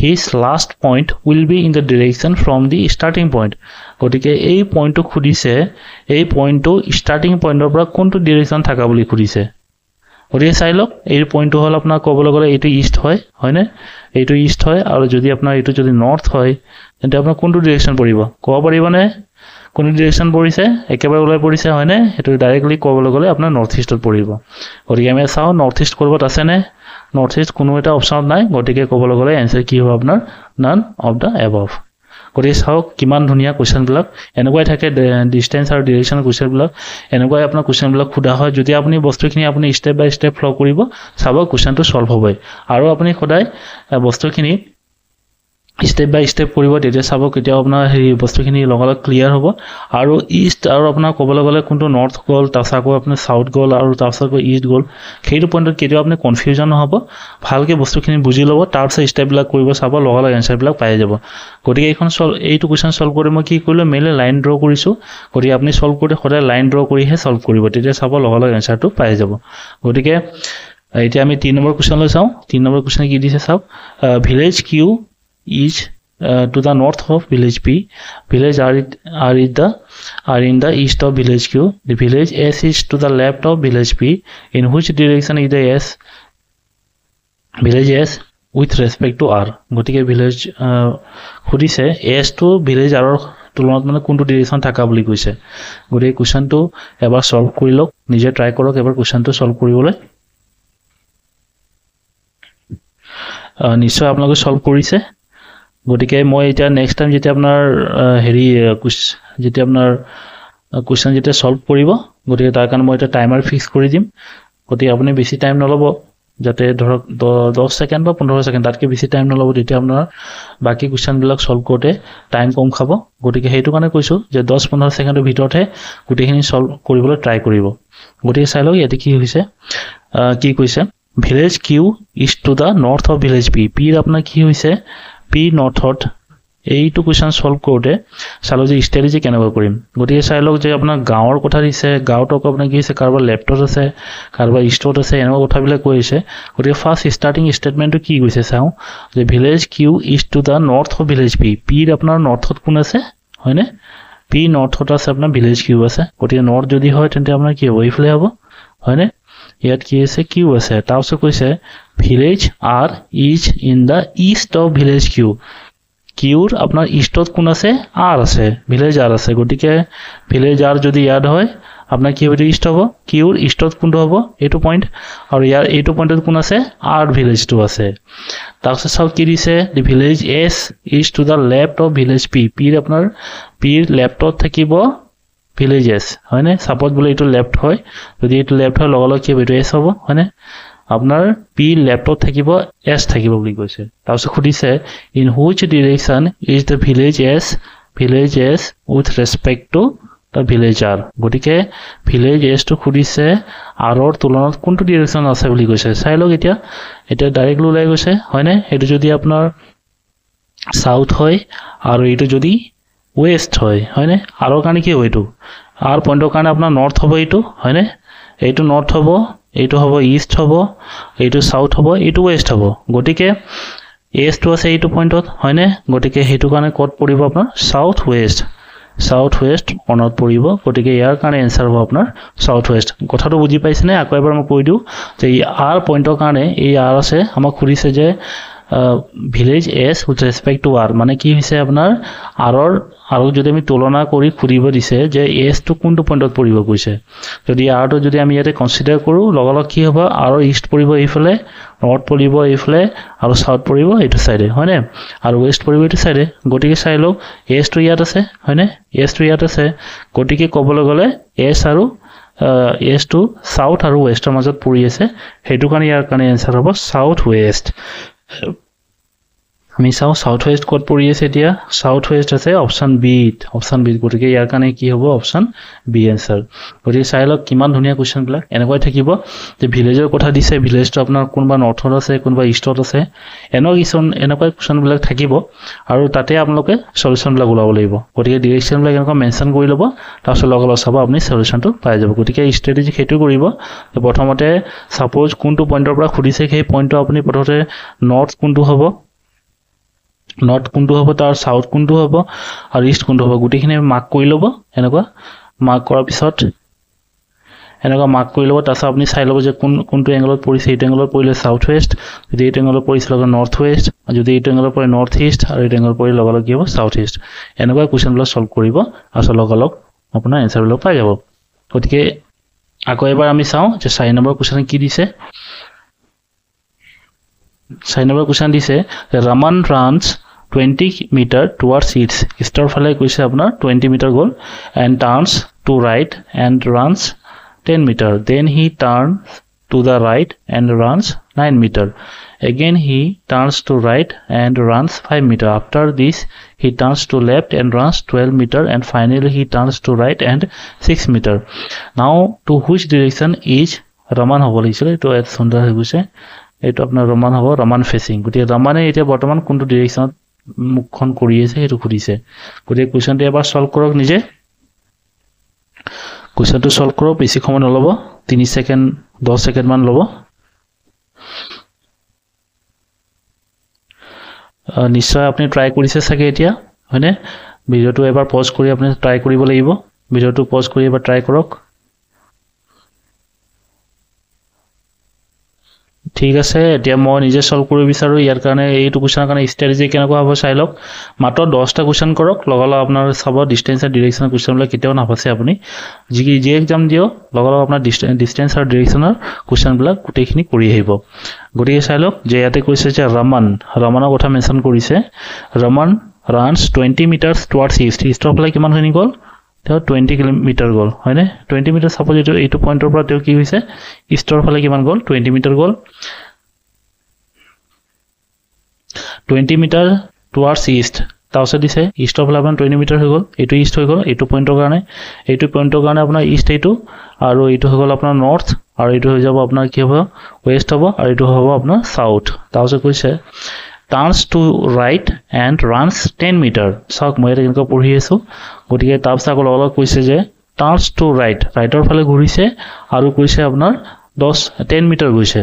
his last point will be in the direction from the starting point গতিকে এই পইণ্টটো খুদিছে এই পইণ্টটো ষ্টাৰ্টিং পইণ্টৰ পৰা কোনটো ডিৰেকশ্যন থাকা বুলি খুদিছে গতিকে চাই লওক এই পইণ্টটো হ'ল আপোনাৰ ক'বলৈ গ'লে এইটো ইষ্ট হয় হয়নে এইটো ইষ্ট হয় আৰু যদি আপোনাৰ এইটো যদি নৰ্থ হয় তেন্তে আপোনাৰ কোনটো ডিৰেকশ্যন পৰিব ক'ব পাৰিবনে কোন ডিৰেকশ্যন পৰিছে একেবাৰে ওলাই পৰিছে হয়নে সেইটো ডাইৰেক্টলি ক'বলৈ গ'লে আপোনাৰ নৰ্থ ইষ্টত পৰিব গতিকে আমি চাওঁ নৰ্থ ইষ্ট ক'ৰবাত আছেনে নৰ্থ ইষ্ট কোনো এটা অপশ্যনত নাই গতিকে ক'বলৈ গ'লে এনসাৰ কি হ'ব আপোনাৰ নান অফ দ্য এবভ গতিকে চাওক কিমান ধুনীয়া কুৱেশ্যনবিলাক এনেকুৱাই থাকে ডিষ্টেন্স আৰু ডিৰেকশ্যনৰ কুৱেশ্যনবিলাক এনেকুৱাই আপোনাৰ কুৱেশ্যনবিলাক সোধা হয় যদি আপুনি বস্তুখিনি আপুনি ষ্টেপ বাই ষ্টেপ ফ'ল' কৰিব চাব কুৱেশ্যনটো সলভ হ'বই আৰু আপুনি সদায় বস্তুখিনি ষ্টেপ বাই ষ্টেপ কৰিব তেতিয়া চাব কেতিয়াও আপোনাৰ হেৰি বস্তুখিনি লগালগ ক্লিয়াৰ হ'ব আৰু ইষ্ট আৰু আপোনাৰ ক'বলৈ গ'লে কোনটো নৰ্থ গ'ল তাৰপিছত আকৌ আপোনাৰ চাউথ গ'ল আৰু তাৰপিছত আকৌ ইষ্ট গ'ল সেইটো পইণ্টত কেতিয়াও আপুনি কনফিউজন নহ'ব ভালকৈ বস্তুখিনি বুজি ল'ব তাৰপিছত ষ্টেপবিলাক কৰিব চাব লগালগ এনচাৰবিলাক পাই যাব গতিকে এইটো কুৱেশ্যন সলভ কৰি মই কি কৰিলোঁ মেইনলি লাইন ড্ৰ কৰিছোঁ গতিকে আপুনি সলভ কৰোঁতে সদায় লাইন ড্ৰ কৰিহে সলভ কৰিব তেতিয়া চাব লগালগ এনচাৰটো পাই যাব গতিকে এতিয়া আমি 3 নম্বৰ কুৱেশ্যনলৈ চাওঁ 3 নম্বৰ কুৱেশ্যন কি দিছে চাওক village Q is to the north of village P. Village are in the east of village Q. The village S is to the left of village P. In which direction is the village S with respect to R? গতিকে village খুদিছে S to village R তুলনাত মানে কোনটো direction থাকা বুলি কৈছে গতিকে কুৱেশ্যনটো এবাৰ solve কৰি লওক নিজে ট্ৰাই কৰক এবাৰ কুৱেশ্যনটো সলভ কৰিবলৈ নিশ্চয় আপোনালোকে সলভ কৰিছে গতিকে মই এতিয়া নেক্সট টাইম যেতিয়া আপোনাৰ হেৰি যেতিয়া আপোনাৰ কুৱেশ্যন যেতিয়া সলভ কৰিব গতিকে তাৰ কাৰণে মই এটা টাইমাৰ ফিক্স কৰি দিম গতিকে আপুনি বেছি টাইম নল'ব যাতে ধৰক 10 ছেকেণ্ড বা 15 ছেকেণ্ড তাতকৈ বেছি টাইম নল'ব তেতিয়া আপোনাৰ বাকী কুৱেশ্যনবিলাক সলভ কৰোঁতে টাইম কম খাব গতিকে সেইটো কাৰণে কৈছোঁ যে 10-15 ছেকেণ্ডৰ ভিতৰতহে গোটেইখিনি সলভ কৰিবলৈ ট্ৰাই কৰিব গতিকে চাই লওক ইয়াতে কি হৈছে কি কৈছে village Q is to the north of village P পিৰ আপোনাৰ কি হৈছে পি নৰ্থত এইটো কুৱেশ্যন সলভ কৰোঁতে চালোঁ যে ষ্ট্ৰেটেজি কেনেকুৱা কৰিম গতিকে চাই লওক যে আপোনাৰ গাঁৱৰ কথা দিছে গাঁৱত আকৌ আপোনাৰ কি হৈছে কাৰোবাৰ লেফ্টত আছে কাৰোবাৰ ইষ্টত আছে এনেকুৱা কথাবিলাক কৈ আছে গতিকে ফাৰ্ষ্ট ষ্টাৰ্টিং ষ্টেটমেণ্টটো কি কৈছে চাওঁ যে village Q is to the north of village P পিৰ আপোনাৰ নৰ্থত কোন আছে হয়নে পি নৰ্থত আছে আপোনাৰ ভিলেজ কিউ আছে গতিকে নৰ্থ যদি হয় তেন্তে আপোনাৰ কি হ'ব এইফালে হ'ব হয়নে ইয়াত কি আছে কিউ আছে তাৰপিছত কৈছে village are is in the east of village Q কিউৰ আপোনাৰ ইষ্টত কোন আছে আৰ আছে ভিলেজ আৰ আছে গতিকে ভিলেজ আৰ যদি ইয়াত হয় আপোনাৰ কি হ'ব ইষ্ট হ'ব কিউৰ ইষ্টত কোনটো হ'ব এইটো পইণ্ট আৰু ইয়াৰ এইটো পইণ্টত কোন আছে আৰ ভিলেজটো আছে তাৰপিছত চাওক কি দিছে দি village S is to the left of village P পিৰ আপোনাৰ পিৰ লেফ্টত থাকিব ভিলেজ এছ হয়নে ছাপ'জ বোলে এইটো লেফ্ট হয় যদি এইটো লেফ্ট হয় লগালগ কি হ'ব এইটো এছ হ'ব হয়নে আপোনাৰ পি লেফ্টত থাকিব এছ থাকিব বুলি কৈছে তাৰপিছত সুধিছে in which direction is the village S with respect to the village R গতিকে ভিলেজ এছটো সুধিছে আৰৰ তুলনাত কোনটো ডিৰেকশ্যন আছে বুলি কৈছে চাই লওক এতিয়া ডাইৰেক্টলি ওলাই গৈছে হয়নে এইটো যদি আপোনাৰ চাউথ হয় আৰু এইটো যদি ৱেষ্ট হয় হয়নে আৰৰ কাৰণে কি হ'ব এইটো আৰ পইণ্টৰ কাৰণে আপোনাৰ নৰ্থ হ'ব এইটো হয়নে এইটো নৰ্থ হ'ব এইটো হ'ব ইষ্ট হ'ব এইটো চাউথ হ'ব এইটো ৱেষ্ট হ'ব গতিকে এছটো আছে এইটো পইণ্টত হয়নে গতিকে সেইটো কাৰণে ক'ত পৰিব আপোনাৰ চাউথ ৱেষ্ট অনত পৰিব গতিকে ইয়াৰ কাৰণে এনচাৰ হ'ব আপোনাৰ চাউথ ৱেষ্ট কথাটো বুজি পাইছেনে আকৌ এবাৰ মই কৈ দিওঁ যে এই আৰ পইণ্টৰ কাৰণে এই আৰ আছে আমাক সুধিছে যে village S with respect to R মানে কি হৈছে আপোনাৰ আৰৰ আৰু যদি আমি তুলনা কৰি সুধিব দিছে যে এছটো কোনটো পইণ্টত পৰিব কৈছে যদি আৰটো যদি আমি ইয়াতে কনচিডাৰ কৰোঁ লগালগ কি হ'ব আৰৰ ইষ্ট পৰিব এইফালে নৰ্থ পৰিব এইফালে আৰু চাউথ পৰিব এইটো চাইডে হয়নে আৰু ৱেষ্ট পৰিব এইটো চাইডে গতিকে চাই লওক এছটো ইয়াত আছে হয়নে এছটো ইয়াত আছে গতিকে ক'বলৈ গ'লে এছ আৰু এছটো চাউথ আৰু ৱেষ্টৰ মাজত পৰি আছে সেইটো কাৰণে ইয়াৰ কাৰণে এনচাৰ হ'ব চাউথ ৱেষ্ট আমি চাওঁ সাউথ ওয়েস্ট কোড পড়ি আছে এতিয়া সাউথ ওয়েস্ট আছে অপশন বি গতিকে ইয়াৰ কাৰণে কি হ'ব অপশন বি আনসাৰ গতিকে চাই লওক কিমান ধুনীয়া কোৱেশ্চন বিলাক এনেকৈ থাকিব যে ভিলেজৰ কথা দিছে ভিলেজটো আপোনাৰ কোনবা নৰ্থত আছে কোনবা ইষ্টত আছে এনেকৈ কোৱেশ্চন বিলাক থাকিব আৰু তাতে আপোনালোকে সলিউশন বিলাক ওলাব লাগিব গতিকে ডিৰেকচন বিলাক এনেকৈ মেনশন কৰি ল'ব তাৰপিছত লগালগ চাব আপুনি সলিউশনটো পাই যাব গতিকে ষ্ট্ৰেটেজি সেইটো কৰিব যে প্ৰথমতে সাপোজ কোনটো পইণ্টৰ পৰা খুদিছে সেই পইণ্টটো আপুনি প্ৰথমতে নৰ্থ কোনটো হ'ব নৰ্থ কোনটো হ'ব তাৰ সাউথ কোনটো হ'ব আৰু ইষ্ট কোনটো হ'ব গুটিখিনি মাৰ্ক কৰি ল'ব এনেকুৱা মাৰ্ক কৰাৰ পিছত এনেকুৱা মাৰ্ক কৰি ল'ব তাৰপিছত আপুনি চাই ল'ব যে কোনটো এংগলত পৰিছে এইটো এংগলত পৰিলে সাউথ ওয়েস্ট যদি এইটো এংগলত পৰিছে লগা নৰ্থ ওয়েস্ট যদি এইটো এংগলত পৰে নৰ্থ ইষ্ট আৰু এইটো এংগলত পৰি লগালগ কি হ'ব সাউথ ইষ্ট এনেকুৱা কুৱেশ্যনবিলাক সলভ কৰিব আৰু লগালগ আপোনাৰ এনসাৰবিলাক পাই যাব গতিকে আকৌ এবাৰ আমি চাওঁ যে 4 নম্বৰ কুৱেশ্যন কি দিছে 4 নম্বৰ কুৱেশ্যন দিছে Raman runs 20 meter towards its star phale koise apnar 20 meter goal and turns to right and runs 10 meter then he turns to the right and runs 9 meter again he turns to right and runs 5 meter after this he turns to left and runs 12 meter and finally he turns to right and 6 meter now to which direction is raman hobo lisile to et sundar hoise eto apnar raman hobo raman facing guti ramane eta bortoman kuntu direction মুখখন কৰি আছে হেতু খুদিছে গতিকে কোৱেশ্চনটো এবাৰ solve কৰক নিজে কোৱেশ্চনটো solve কৰক বেছি সময় নলব 3 সেকেন্ড 10 সেকেন্ড মান লব নিশ্চয় আপুনি ট্ৰাই কৰিছে চাগে এতিয়া হয়নে ভিডিওটো এবাৰ পজ কৰি আপুনি ট্ৰাই কৰিব লাগিব ভিডিওটো পজ কৰি এবাৰ ট্ৰাই কৰক ঠিক আছে এতিয়া মই নিজে সলভ কৰিব বিচাৰো ইয়াৰ কাৰণে এইটো কোৱেশ্চনৰ কাৰণে ষ্ট্ৰেটেজি কেনেকুৱা হ'ব চাই লওক মাত্ৰ 10টা কোৱেশ্চন কৰক লগালগ আপোনাৰ সব ডিসটেন্স আৰু ডিৰেকচন কোৱেশ্চনবিলাক কেতিয়াও নাফাছে আপুনি যি এক্সাম দিও লগালগ আপোনাৰ ডিসটেন্স আৰু ডিৰেকচনৰ কোৱেশ্চনবিলাক গোটেইখিনি কৰি আহিব গতিকে চাই লওক যে ইয়াতে কৈছে যে ৰামানৰ কথা মেনশন কৰিছে ৰামান ৰানছ 20 মিটাৰছ টুৱাৰ্ডছ ইষ্টৰ ফালে কিমান হৈ গ'ল তেওঁ 20 কিলোমিটাৰ গ'ল হয়নে 20 মিটাৰ সাপোজ এইটো পইণ্টৰ পৰা তেওঁ কি হৈছে ইষ্টৰ ফালে কিমান গ'ল 20 মিটাৰ গ'ল 20 মিটাৰ টুৱাৰ্ডছ ইষ্ট তাৰপিছত দিছে ইষ্টৰ ফালে আপোনাৰ 20 মিটাৰ হৈ গ'ল এইটো ইষ্ট হৈ গ'ল এইটো পইণ্টৰ কাৰণে আপোনাৰ ইষ্ট এইটো আৰু এইটো হৈ গ'ল আপোনাৰ নৰ্থ আৰু এইটো হৈ যাব আপোনাৰ কি হ'ব ওয়েষ্ট হ'ব আৰু এইটো হ'ব আপোনাৰ সাউথ তাৰপিছত কৈছে turns to right and runs 10 meter চাওক মই এটা কেনেকৈ পঢ়ি আছো গতিকে তাৰপিছত আকৌ লগালগ কৈছে যে turns to right ৰাইটৰ ফালে ঘূৰিছে আৰু কৈছে আপোনাৰ 10 মিটাৰ গৈছে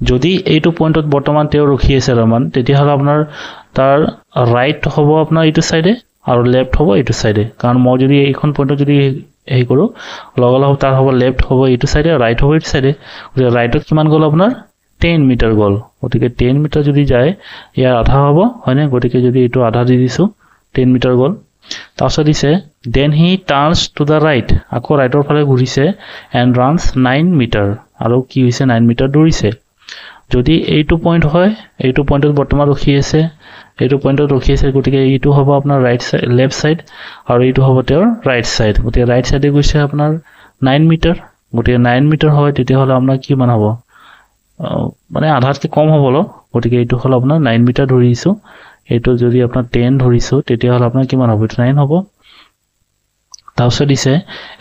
যদি এইটো পইণ্টত বৰ্তমান তেওঁ ৰখি আছে ৰামান তেতিয়াহ'লে আপোনাৰ তাৰ ৰাইট হ'ব আপোনাৰ এইটো সাইডে আৰু লেফট হ'ব এইটো সাইডে কাৰণ মই যদি এইখন পইণ্টত যদি এই কৰো লগালগ তাৰ হ'ব লেফট হ'ব এইটো সাইডে ৰাইট হ'ব এইটো সাইডে গতিকে ৰাইটত কিমান গ'ল আপোনাৰ 10 মিটাৰ গ'ল গতিকে 10 মিটাৰ যদি যায় ইয়াৰ আধা হ'ব হয়নে গতিকে যদি এইটো আধা দি দিছো 10 মিটাৰ গ'ল তাৰপিছত দিছে then he turns to the right আকৌ ৰাইটৰ ফালে ঘূৰিছে and runs 9 মিটাৰ আৰু কি হৈছে 9 মিটাৰ দৌৰিছে যদি এইটো পইণ্ট হয় এইটো পইণ্টত বৰ্তমান ৰখি আছে এইটো পইণ্টত ৰখি আছে গতিকে এইটো হ'ব আপোনাৰ ৰাইট সাইড লেফট সাইড আৰু এইটো হ'ব তেওঁৰ ৰাইট সাইড গতিকে ৰাইট সাইডে গৈছে আপোনাৰ 9 মিটাৰ গতিকে 9 মিটাৰ হয় তেতিয়া হলে আপোনাৰ কি মান হ'ব মানে আধাতকৈ কম হ'ব ল গতিকে এইটো হল আপোনাৰ 9 মিটাৰ ধৰিছো এইটো যদি আপোনাৰ 10 ধৰিছো তেতিয়া হলে আপোনাৰ কিমান হ'ব 9 হ'ব তাৰপিছত দিছে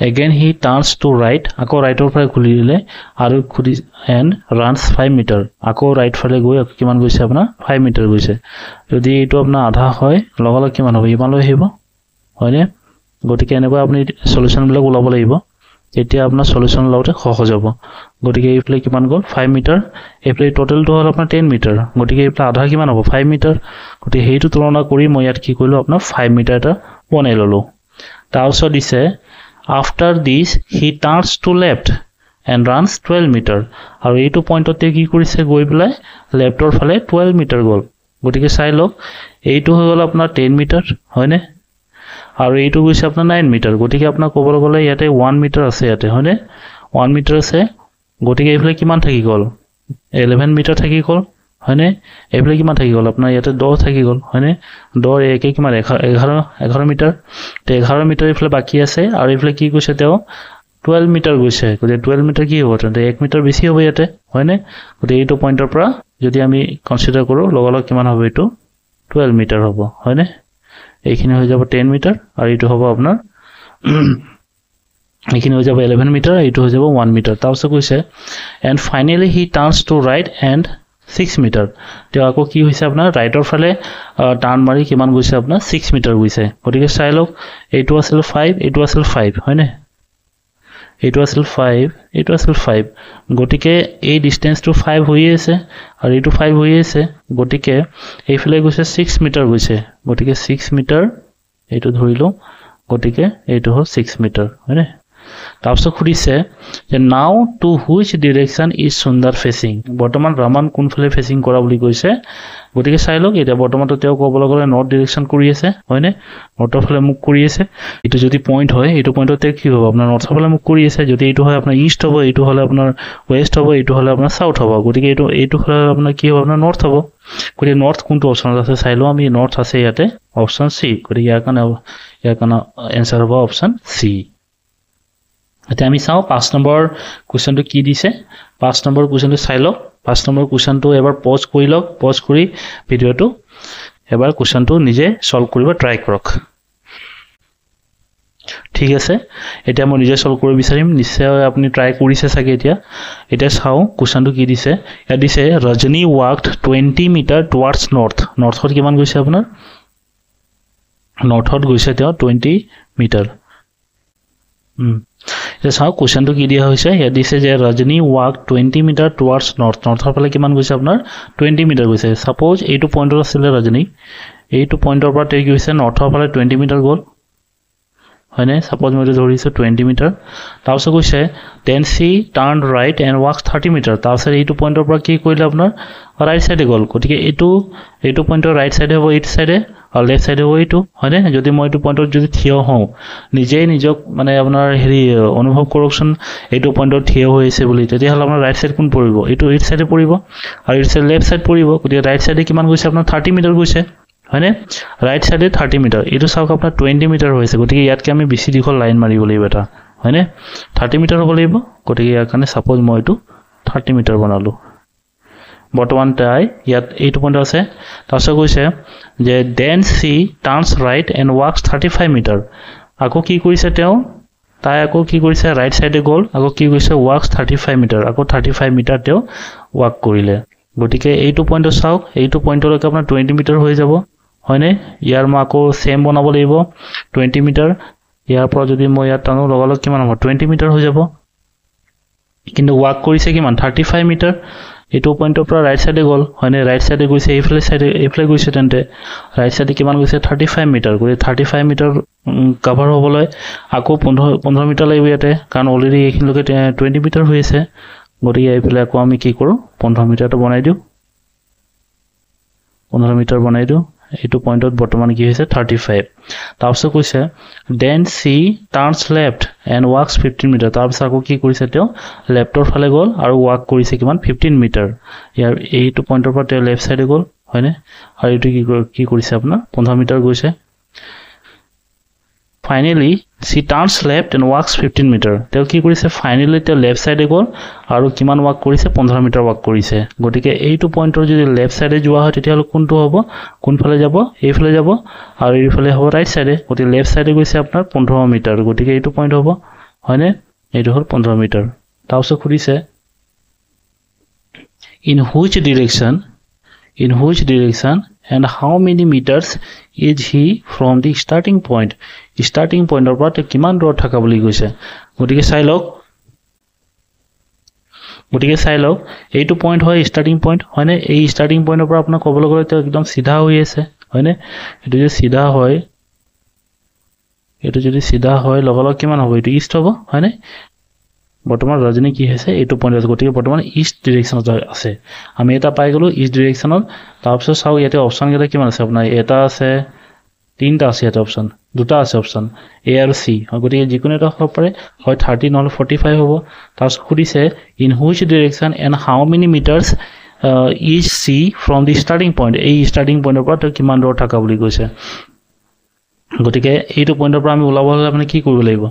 again he turns to right আকৌ ৰাইটৰ ফালে ঘূৰি দিলে আৰু ঘূৰি and runs 5 মিটাৰ আকৌ ৰাইট ফালে গৈ কিমান গৈছে আপোনাৰ 5 মিটাৰ গৈছে যদি এইটো আপোনাৰ আধা হয় লগালগ কিমান হ'ব ইমানলৈ আহিব হয়নে গতিকে এনেকৈ আপুনি সলিউশন বিলাক ওলাব লাগিব এতিয়া আপোনাৰ সলিউশন লাউতে সহজ হ'ব গতিকে এইফালে কিমান গ'ল 5 মিটাৰ এইফালে টোটালটো হ'ল আপোনাৰ 10 মিটাৰ গতিকে এইফালে আধা কিমান হ'ব 5 মিটাৰ গতিকে সেইটো তুলনা কৰি মই ইয়াত কি কৰিলো আপোনাৰ 5 মিটাৰ এটা বনাই ললো তাৰপিছত দিছে after this he turns to left and runs 12 metre আৰু এইটো পইণ্টতে কি কৰিছে গৈ পেলাই লেফটৰ ফালে 12 মিটাৰ গ'ল গতিকে চাই লওক এইটো হৈ গ'ল আপোনাৰ 10 মিটাৰ হয়নে আৰু এইটো গৈছে আপোনাৰ 9 মিটাৰ গতিকে আপোনাৰ ক'বলৈ গ'লে ইয়াতে 1 মিটাৰ আছে ইয়াতে হয়নে 1 মিটাৰ আছে গতিকে এইফালে কিমান থাকি গ'ল 11 মিটাৰ থাকি গ'ল হয়নে এইফালে কিমান থাকি গ'ল আপোনাৰ ইয়াতে 10 থাকি গ'ল হয়নে 10 একে কিমান 11 মিটাৰ তে 11 মিটাৰ এইফালে বাকি আছে আৰু এইফালে কি কৈছে তেওঁ 12 মিটাৰ গৈছে গতিকে 12 মিটাৰ কি হ'ব তেন্তে 1 মিটাৰ বেছি হ'ব ইয়াতে হয়নে গতিকে এইটো পইণ্টৰ পৰা যদি আমি কনসিডাৰ কৰো লগালগ কিমান হ'ব এইটো 12 মিটাৰ হ'ব হয়নে এইখিনি হৈ যাব 10 মিটাৰ আৰু এইটো হ'ব আপোনাৰ এইখিনি হৈ যাব 11 মিটাৰ এইটো হৈ যাব 1 মিটাৰ তাৰপিছত কৈছে and finally he turns to right and 6 metre তে আকৌ কি হৈছে আপোনাৰ ৰাইটৰ ফালে টাৰ্ন মাৰি কিমান গৈছে আপোনাৰ 6 মিটাৰ গৈছে গতিকে চাই লওক এইটো আছিল 5 এইটো আছিল 5 হয়নে এইটো আছিল 5 এইটো আছিল 5 গতিকে এই ডিসটেন্সটো 5 হৈ আছে আৰু এইটো 5 হৈ আছে গতিকে এইফালে গৈছে 6 মিটাৰ গৈছে গতিকে 6 মিটাৰ এইটো ধৰিলো গতিকে এইটো হ'ল 6 মিটাৰ হয়নে তাৰপিছত খুদিছে যে নাও টু হুইচ ডিৰেকশন ইজ সুন্দৰ ফেচিং বৰ্তমান ৰামান কোনফালে ফেচিং কৰা বুলি কৈছে গতিকে চাই লওক এটা বৰ্তমানটো তেওঁ ক'বলৈ গ'লে নৰ্থ ডিৰেকশন কৰি আছে হয়নে নৰ্থৰ ফালে মুখ কৰি আছে এটো যদি পইণ্ট হয় এটো পইণ্টতে কি হ'ব আপোনাৰ নৰ্থৰ ফালে মুখ কৰি আছে যদি এটো হয় আপোনাৰ ইষ্ট হ'ব এটো হলে আপোনাৰ ওয়েস্ট হ'ব এটো হলে আপোনাৰ সাউথ হ'ব গতিকে এটো হলে আপোনাৰ কি হ'ব আপোনাৰ নৰ্থ হ'ব গতিকে নৰ্থ কোনটো অপচন আছে চাই লও আমি নৰ্থ আছে ইয়াতে অপচন সি গতিকে ইয়াৰ কাৰণে এনসাৰ হ'ব অপচন সি এতিয়া আমি চাও 5 নম্বৰ কোৱেশ্চনটো কি দিছে 5 নম্বৰ কোৱেশ্চনটো চাই লওক 5 নম্বৰ কোৱেশ্চনটো এবাৰ পজ কৰি লওক পজ কৰি ভিডিওটো এবাৰ কোৱেশ্চনটো নিজে সলভ কৰিব ট্ৰাই কৰক ঠিক আছে এতিয়া মই নিজে সলভ কৰিব বিচাৰিম নিশ্চয় আপুনি ট্ৰাই কৰিছে চাগে এতিয়া চাও কোৱেশ্চনটো কি দিছে ইয়াত দিছে ৰজনী walked 20 মিটাৰ টুৱাৰ্ডছ নৰ্থত কিমান গৈছে আপোনাৰ নৰ্থত গৈছে তেওঁ 20 মিটাৰ এটা চাও কোৱেশ্চনটো কি দিয়া হৈছে ইয়াত দিছে যে ৰজনী walked 20 মিটাৰ টুৱাৰ্ডছ নৰ্থৰ ফালে কিমান গৈছে আপোনাৰ 20 মিটাৰ গৈছে সাপোজ এইটো পইণ্টত আছিল ৰজনী এইটো পইণ্টৰ পৰা তে কি হৈছে নৰ্থৰ ফালে 20 মিটাৰ গ'ল হয়নে সাপোজ মই ধৰিছো 20 মিটাৰ তাৰপিছত কৈছে then she turned right and walked 30 metre তাৰপিছত এইটো পইণ্টৰ পৰা কি কৰিলে আপোনাৰ ৰাইট সাইডে গ'ল গতিকে এইটো পইণ্টৰ ৰাইট সাইডে হ'ব এইটো সাইডে আৰু লেফট সাইডে হ'ব এইটো হয়নে যদি মই এইটো পইণ্টত যদি থিয় হওঁ নিজক মানে আপোনাৰ হেৰি অনুভৱ কৰকচোন এইটো পইণ্টত থিয় হৈ আছে বুলি তেতিয়া হলে আপোনাৰ ৰাইট সাইড কোন পৰিব এইটো সাইডে পৰিব আৰু এইটো সাইড লেফট সাইড পৰিব গতিকে ৰাইট সাইডে কিমান গৈছে আপোনাৰ 30 মিটাৰ গৈছে হয়নে ৰাইট সাইডে 30 মিটাৰ এইটো চাওক আপোনাৰ 20 মিটাৰ হৈছে গতিকে ইয়াতকে আমি বেছি দীঘল লাইন মাৰিব লাগিব এটা হয়নে 30 মিটাৰ হ'ব লাগিব গতিকে ইয়াৰ কাৰণে সাপোজ মই এইটো 30 মিটাৰ বনালো বৰ্তমান তাই ইয়াত এইটো পইণ্ট আছে তাৰপিছত কৈছে যে then she turns right and walks 35 metre আকৌ কি কৰিছে তেওঁ তাই আকৌ কি কৰিছে ৰাইট সাইডে গ'ল আকৌ কি কৰিছে walks 35 মিটাৰ আকৌ 35 মিটাৰ তেওঁ ওয়াক কৰিলে গতিকে এইটো পইণ্ট চাওক এইটো পইণ্টলৈকে আপোনাৰ 20 মিটাৰ হৈ যাব হয়নে ইয়াৰ মই আকৌ সেম বনাব লাগিব 20 মিটাৰ ইয়াৰ পৰা যদি মই ইয়াত টানো লগালগ কিমান হ'ব 20 মিটাৰ হৈ যাব কিন্তু ওয়াক কৰিছে কিমান 35 মিটাৰ এইটো পইণ্টৰ পৰা ৰাইট সাইডে গ'ল হয়নে ৰাইট সাইডে গৈছে এইফালে গৈছে তেন্তে ৰাইট সাইডে কিমান গৈছে 35 মিটাৰ গৈ 35 মিটাৰ কভাৰ হ'বলৈ আকৌ 15 মিটাৰ লাগিব ইয়াতে কাৰণ অলৰেডি এইখিনিলৈকে 20 মিটাৰ হৈ আছে গতিকে এইফালে আকৌ আমি কি কৰোঁ 15 মিটাৰটো বনাই দিওঁ 15 মিটাৰ বনাই দিওঁ এইটো পইণ্টত বৰ্তমান কি হৈছে 35 তাৰপিছত কৈছে then she turns left and walks 15 metre তাৰপিছত আকৌ কি কৰিছে তেওঁ লেফ্টৰ ফালে গ'ল আৰু ৱাক কৰিছে কিমান 15 মিটাৰ ইয়াৰ এইটো পইণ্টৰ পৰা তেওঁ লেফ্ট সাইডে গ'ল হয়নে আৰু এইটো কি কৰিছে আপোনাৰ 15 মিটাৰ গৈছে finally she turns left and walks 15 metre তেওঁ কি কৰিছে ফাইনেলি তেওঁ লেফ্ট সাইডে গ'ল আৰু কিমান ৱাক কৰিছে 15 মিটাৰ ৱাক কৰিছে গতিকে এইটো পইণ্টৰ যদি লেফ্ট সাইডে যোৱা হয় তেতিয়াহ'লে কোনটো হ'ব কোনফালে যাব এইফালে যাব আৰু এইফালে হ'ব ৰাইট সাইডে গতিকে লেফ্ট সাইডে গৈছে আপোনাৰ 15 মিটাৰ গতিকে এইটো পইণ্ট হ'ব হয়নে এইটো হ'ল 15 মিটাৰ তাৰপিছত সুধিছে in which direction and how many meters is he from the starting point or পৰা কিমান দূৰত থকা বুলি কৈছে গতিকে চাই লওক এইটো পইণ্ট হয় ষ্টাৰ্টিং পইণ্ট হয়নে এই ষ্টাৰ্টিং পইণ্টৰ পৰা আপোনাক ক'বলৈ গ'লে তেওঁ একদম সিধা হৈ আছে হয়নে এইটো যদি সিধা হয় লগালগ কিমান হ'ব এইটো ইষ্ট হ'ব হয়নে বৰ্তমান ৰাজনী কি হৈছে এইটো পইণ্ট আছে গতিকে বৰ্তমান ইষ্ট ডিৰেকশ্যনত আছে আমি এটা পাই গ'লো ইষ্ট ডিৰেকশ্যনত তাৰপিছত চাওক ইয়াতে অপশ্যনকেইটা কিমান আছে আপোনাৰ এটা আছে তিনিটা আছে ইয়াতে অপশ্যন দুটা আছে অপশ্যন এ আৰু চি গতিকে যিকোনো এটা হ'ব পাৰে হয় 30 নহ'লে 45 হ'ব তাৰপিছত সুধিছে in which direction and how many metres is C from the starting point এই ষ্টাৰ্টিং পইণ্টৰ পৰা তেওঁ কিমান দূৰত থকা বুলি কৈছে গতিকে এইটো পইণ্টৰ পৰা আমি ওলাব হ'লে আপুনি কি কৰিব লাগিব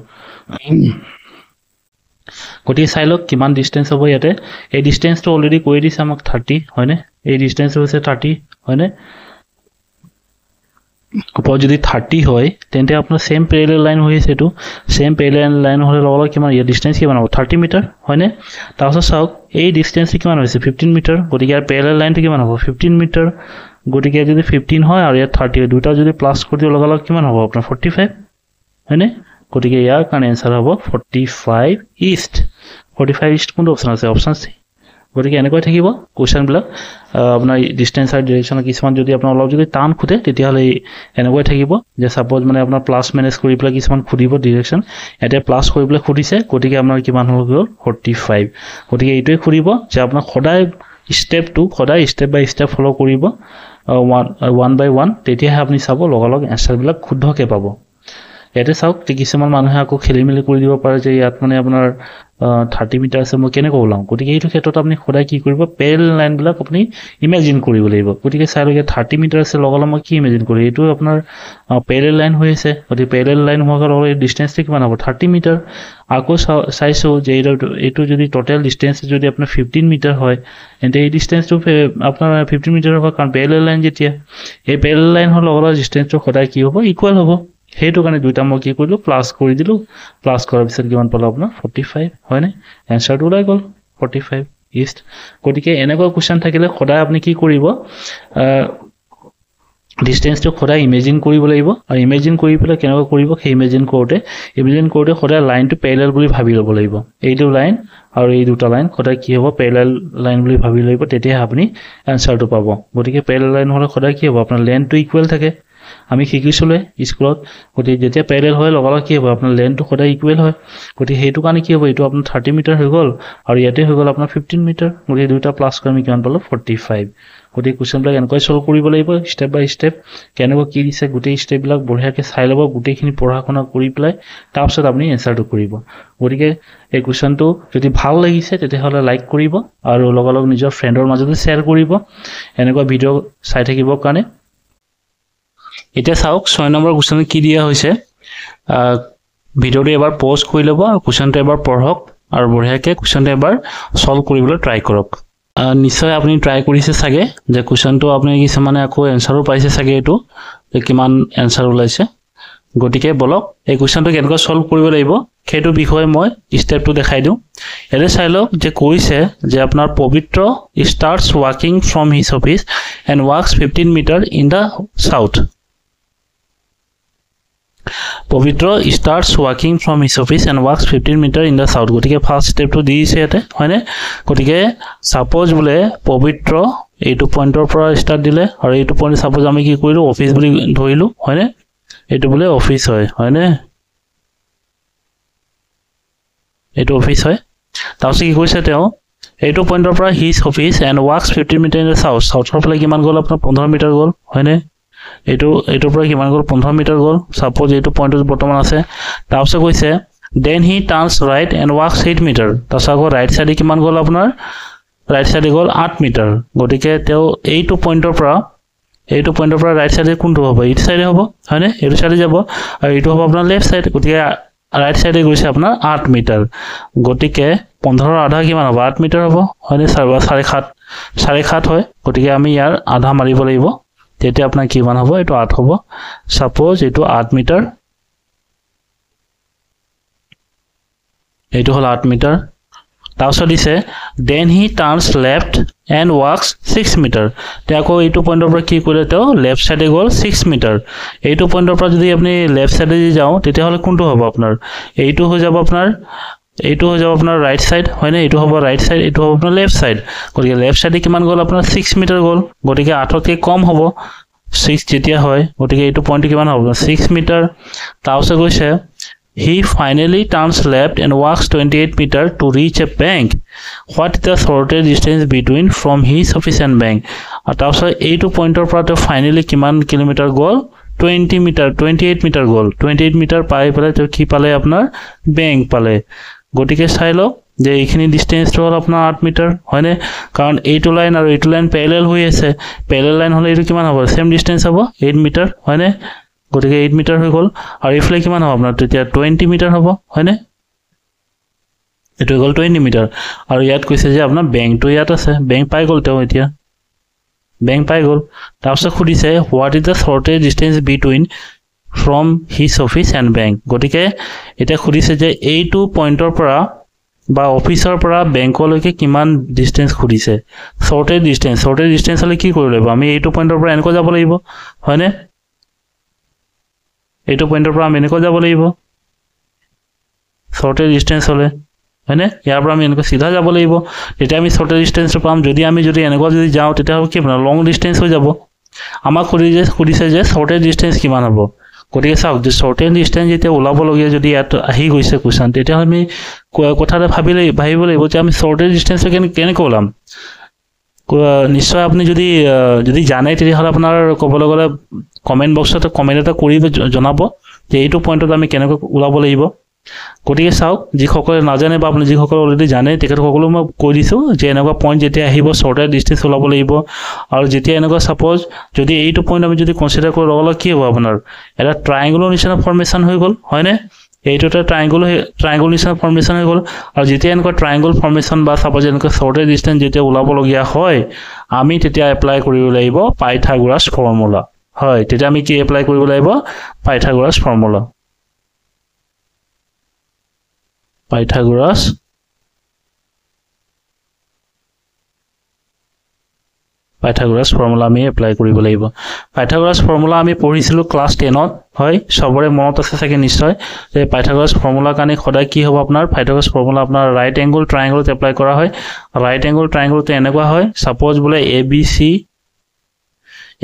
গতিকে চাই লওক কিমান ডিষ্টেঞ্চ হ'ব ইয়াতে এই ডিষ্টেঞ্চটো অলৰেডি কৈ দিছে আমাক 30 হয়নে এই ডিষ্টেঞ্চটো হৈছে 30 হয়নে ওপৰত যদি 30 হয় তেন্তে আপোনাৰ সেম পেৰেলেল লাইন হৈ আছে এইটো সেম পেৰেলেল লাইন হ'লে লগালগ কিমান ইয়াৰ ডিষ্টেঞ্চ কিমান হ'ব 30 মিটাৰ হয়নে তাৰপিছত চাওক এই ডিষ্টেঞ্চটো কিমান হৈছে 15 মিটাৰ গতিকে ইয়াৰ পেৰেলেল লাইনটো কিমান হ'ব 15 মিটাৰ গতিকে যদি 15 হয় আৰু ইয়াত 30 হয় দুটা যদি প্লাছ কৰি দিওঁ লগালগ কিমান হ'ব আপোনাৰ 45 হয়নে গতিকে ইয়াৰ কাৰণে এনসাৰ হ'ব 45 ইষ্ট কোনটো অপশ্যন আছে অপশ্যন চি গতিকে এনেকৈ থাকিব কুৱেশ্যনবিলাক আপোনাৰ ডিষ্টেঞ্চ আৰু ডিৰেকশ্যন কিছুমান যদি আপোনাৰ অলপ যদি টান খুটে তেতিয়াহ'লে এনেকৈ থাকিব যে ছাপ'জ মানে আপোনাৰ প্লাছ মেনেজ কৰি পেলাই কিছুমান খুদিব ডিৰেকশ্যন ইয়াতে প্লাছ কৰি পেলাই খুদিছে গতিকে আপোনাৰ কিমান হৈ গ'ল 45 গতিকে এইটোৱে খুদিব যে আপোনাক সদায় ষ্টেপ বাই ষ্টেপ ফ'ল' কৰিব ওৱান বাই ওৱান তেতিয়াহে আপুনি চাব লগালগ এনচাৰবিলাক শুদ্ধকৈ পাব ইয়াতে চাওক কিছুমান মানুহে আকৌ খেলি মেলি কৰি দিব পাৰে যে ইয়াত মানে আপোনাৰ 30 মিটাৰ আছে মই কেনেকৈ ওলাওঁ গতিকে এইটো ক্ষেত্ৰত আপুনি সদায় কি কৰিব পেৰেলেল লাইনবিলাক আপুনি ইমেজিন কৰিব লাগিব গতিকে চাই লওক 30 মিটাৰ আছে লগালগ মই কি ইমেজিন কৰি এইটো আপোনাৰ পেৰেলেল লাইন হৈ আছে গতিকে পেৰেলেল লাইন হোৱাৰ কাৰণে এই ডিষ্টেঞ্চটো কিমান হ'ব 30 মিটাৰ আকৌ চাইছোঁ যে এইটো যদি টোটেল ডিষ্টেঞ্চ যদি আপোনাৰ 15 মিটাৰ হয় তেন্তে এই ডিষ্টেঞ্চটো আপোনাৰ 15 মিটাৰ হ'ব কাৰণ পেৰেলেল লাইন যেতিয়া এই পেৰেলেল লাইন হোৱাৰ লগালগ ডিষ্টেঞ্চটো সদায় কি হ'ব ইকুৱেল হ'ব সেইটো কাৰণে দুইটা মই কি কৰিলোঁ প্লাছ কৰি দিলোঁ প্লাছ কৰাৰ পিছত কিমান পালোঁ আপোনাৰ 45 হয়নে এনচাৰটো ওলাই গ'ল 45 ইষ্ট গতিকে এনেকুৱা কুৱেশ্যন থাকিলে সদায় আপুনি কি কৰিব ডিষ্টেঞ্চটো সদায় ইমেজিন কৰিব লাগিব আৰু ইমেজিন কৰি পেলাই কেনেকৈ কৰিব সেই ইমেজিন কৰোঁতে সদায় লাইনটো পেৰেলেল বুলি ভাবি ল'ব লাগিব এইটো লাইন আৰু এই দুটা লাইন সদায় কি হ'ব পেৰেলেল লাইন বুলি ভাবি লাগিব তেতিয়াহে আপুনি এনচাৰটো পাব গতিকে পেৰেলেল লাইন হ'লে সদায় কি হ'ব আপোনাৰ লেন্থটো ইকুৱেল থাকে আমি শিকিছিলোঁ স্কুলত গতিকে যেতিয়া পেৰেলেল হয় লগালগ কি হ'ব আপোনাৰ লেন্থটো সদায় ইকুৱেল হয় গতিকে সেইটো কাৰণে কি হ'ব এইটো আপোনাৰ 30 মিটাৰ হৈ গ'ল আৰু ইয়াতে হৈ গ'ল আপোনাৰ 15 মিটাৰ গতিকে দুটা প্লাছ কৰি আমি কিমান পালোঁ 45 গতিকে কুৱেশ্যনবিলাক এনেকৈ চল্ভ কৰিব লাগিব ষ্টেপ বাই ষ্টেপ কেনেকৈ কি দিছে গোটেই ষ্টেপবিলাক বঢ়িয়াকৈ চাই ল'ব গোটেইখিনি পঢ়া শুনা কৰি পেলাই তাৰপিছত আপুনি এনচাৰটো কৰিব গতিকে এই কুৱেশ্যনটো যদি ভাল লাগিছে তেতিয়াহ'লে লাইক কৰিব আৰু লগালগ নিজৰ ফ্ৰেণ্ডৰ মাজতে শ্বেয়াৰ কৰিব এনেকুৱা ভিডিঅ' চাই থাকিবৰ কাৰণে এতিয়া চাওক 6 নম্বৰ কুৱেশ্যনটো কি দিয়া হৈছে ভিডিঅ'টো এবাৰ পজ কৰি ল'ব আৰু কুৱেশ্যনটো এবাৰ পঢ়ক আৰু বঢ়িয়াকৈ কুৱেশ্যনটো এবাৰ সলভ কৰিবলৈ ট্ৰাই কৰক নিশ্চয় আপুনি ট্ৰাই কৰিছে চাগে যে কুৱেশ্যনটো আপুনি কিছুমানে আকৌ এনচাৰো পাইছে চাগে এইটো যে কিমান এনচাৰ ওলাইছে গতিকে বলক এই কুৱেশ্যনটো কেনেকৈ সলভ কৰিব লাগিব সেইটো বিষয়ে মই ষ্টেপটো দেখাই দিওঁ ইয়াতে চাই লওক যে কৈছে যে আপোনাৰ পবিত্ৰ ষ্টাৰ্টছ ৱাকিং from his office and walks 15 metre in the south Pabitra starts walking from his office and walks 15 meter in the south গটিকে ফার্স্ট স্টেপটো দিছে ইয়াতে হয়নে গটিকে সাপোজ বোলে পবিত্ৰ এইটো পইণ্টৰ পৰা ষ্টাৰ্ট দিলে আৰু এইটো পইণ্ট সাপোজ আমি কি কৰিলো অফিস বুলি ধৰিলো হয়নে এইটো বোলে অফিস হয় হয়নে এইটো অফিস হয় তাওছে কি কৈছে তেওঁ এইটো পইণ্টৰ পৰা his office and walks 15 meter in the south সাউথৰ পৰা কিমান গল আপোনাৰ 15 মিটাৰ গল হয়নে এইটোৰ পৰা কিমান গল 15 মিটাৰ গল সাপোজ এইটো পইণ্টত বৰ্তমান আছে তাওছে কৈছে then he turns right and walks 8 meter তাছ আকৌ ৰাইট সাইডে কিমান গল আপোনাৰ ৰাইট সাইডে গল 8 মিটাৰ গটিকে তেওঁ এইটো পইণ্টৰ পৰা ৰাইট সাইডে কোনটো হ'ব এইটো সাইডে হ'ব হয়নে এইটো সাইডে যাব আৰু এইটো হ'ব আপোনাৰ লেফট সাইড গটিকে ৰাইট সাইডে গৈছে আপোনাৰ 8 মিটাৰ গটিকে 15 আধা কিমান হ'ব 8 মিটাৰ হ'ব হয়নে 7.5 হয় গটিকে আমি ইয়াৰ আধা মাৰিব লাগিব তেতিয়া আপোনাৰ কিমান হ'ব এইটো 8 হ'ব সাপোজ এইটো 8 মিটাৰ এইটো হল 8 মিটাৰ তাওছে দিছে then he turns left and walks 6 meter তেকো এইটো পইণ্টৰ পৰা কি কৰিলে তেও লেফট সাইডে গল 6 মিটাৰ এইটো পইণ্টৰ পৰা যদি আপুনি লেফট সাইডে যাও তেতিয়া হলে কোনটো হ'ব আপোনাৰ এইটো হৈ যাব আপোনাৰ ৰাইট সাইড হয়নে এইটো হ'ব ৰাইট সাইড এইটো হ'ব আপোনাৰ লেফট সাইড গতিকে লেফট সাইডে কিমান গল আপোনাৰ 6 মিটাৰ গল গতিকে 8 তকৈ কম হ'ব 6 যেতিয়া হয় গতিকে এইটো পইণ্ট কিমান হ'ব 6 মিটাৰ তাওছে কৈছে he finally turns left and walks 28 meter to reach a bank what is the shortest distance between from his office and bank তাওছে এইটো পইণ্টৰ পৰা তো ফাইনালি কিমান কিলোমিটাৰ গল 28 মিটাৰ গল 28 মিটাৰ পাই পেলাই তো কি পালে আপোনাৰ বেংক পালে গটিকে চাই লওক যে এইখিনি ডিসটেন্সটো হল আপোনাৰ 8 মিটাৰ হয়নে কাৰণ এইটো লাইন আৰু এইটো লাইন প্যাৰেলাল হৈ আছে প্যাৰেলাল লাইন হলে এইটো কিমান হ'ব সেম ডিসটেন্স হ'ব 8 মিটাৰ হয়নে গটিকে 8 মিটাৰ হৈ গল আৰু ইফালে কিমান হ'ব আপোনাৰ তেতিয়া 20 মিটাৰ হ'ব হয়নে এটো গল 20 মিটাৰ আৰু ইয়াত কৈছে যে আপোনাৰ বেংকটো ইয়াত আছে বেংক পাই গল তেও এতিয়া বেংক পাই গল তাৰপিছত খুদিছে what is the shortest distance between from his office and bank গটিকে এটা খুদিছে যে এইটো পইণ্টৰ পৰা বা অফিসৰ পৰা বেংকলৈকে কিমান ডিসটেন্স খুদিছে shortest distance হলে কি কৰিব লাগিব আমি এইটো পইণ্টৰ পৰা এনেকৈ যাব লাগিব হয়নে এইটো পইণ্টৰ পৰা আমি এনেকৈ যাব লাগিব shortest distance হলে হয়নে ইয়াৰ পৰা আমি এনেকৈ সিধা যাব লাগিব তেতিয়া আমি shortest distance পাম যদি এনেকৈ যাও তেতিয়া কি হ'ব লং ডিসটেন্স হৈ যাব আমাক খুদিছে যে shortest distance কিমান হ'ব গতিকে চাওক যে shortest distance যেতিয়া ওলাব লগিয়া যদি ইয়াত আহি গৈছে কোৱেশ্চন তেতিয়া আমি কথাটা ভাবিব লাগিব যে আমি shortest distance কেনেকৈ ওলাম নিশ্চয় আপুনি যদি জানে তেতিয়া আপোনাৰ ক'বলৈ গ'লে কমেন্ট বক্সত কমেন্ট এটা কৰি জনাব যে এইটো পইণ্টত আমি কেনেকৈ ওলাব লাগিব গতিকে চাওক যিসকলে নাজানে বা আপুনি যিসকলে অলৰেডি জানে তেখেতসকলক মই কৈ দিছো যে এনেকুৱা পইণ্ট যেতিয়া আহিব shortest distance ওলাব লাগিব আৰু যেতিয়া এনেকুৱা সাপোজ যদি এইটো পইণ্ট আমি যদি কনসিডাৰ কৰি লগালে কি হ'ব আপোনাৰ এটা ট্ৰায়াঙ্গলৰ নিচিনা ফৰ্মেশন হৈ গল হয়নে এইটো এটা ট্ৰায়াঙ্গল নিচিনা ফৰ্মেশন হৈ গল আৰু যেতিয়া এনেকুৱা ট্ৰায়াঙ্গল ফৰ্মেশন বা সাপোজ এনেকুৱা shortest distance যেতিয়া ওলাব লগিয়া হয় আমি তেতিয়া এপ্লাই কৰিব লাগিব পাইথাগোৰাছ ফৰ্মুলা হয় তেতিয়া আমি কি এপ্লাই কৰিব লাগিব পাইথাগোৰাছ ফৰ্মুলা পাইথাগোৰাছ ফৰ্মুলা আমি এপ্লাই কৰিব লাগিব পাইথাগোৰাছ ফৰ্মুলা আমি পঢ়িছিলো ক্লাস 10ত হয় সবৰে মনত আছে চাগে নিশ্চয় যে পাইথাগোৰাছ ফৰ্মুলা কাৰণে সদায় কি হ'ব আপোনাৰ পাইথাগোৰাছ ফৰ্মুলা আপোনাৰ ৰাইট এংগল ট্ৰায়াঙ্গলত এপ্লাই কৰা হয় ৰাইট এংগল ট্ৰায়াঙ্গলতে এনেকুৱা হয় সাপোজ বোলে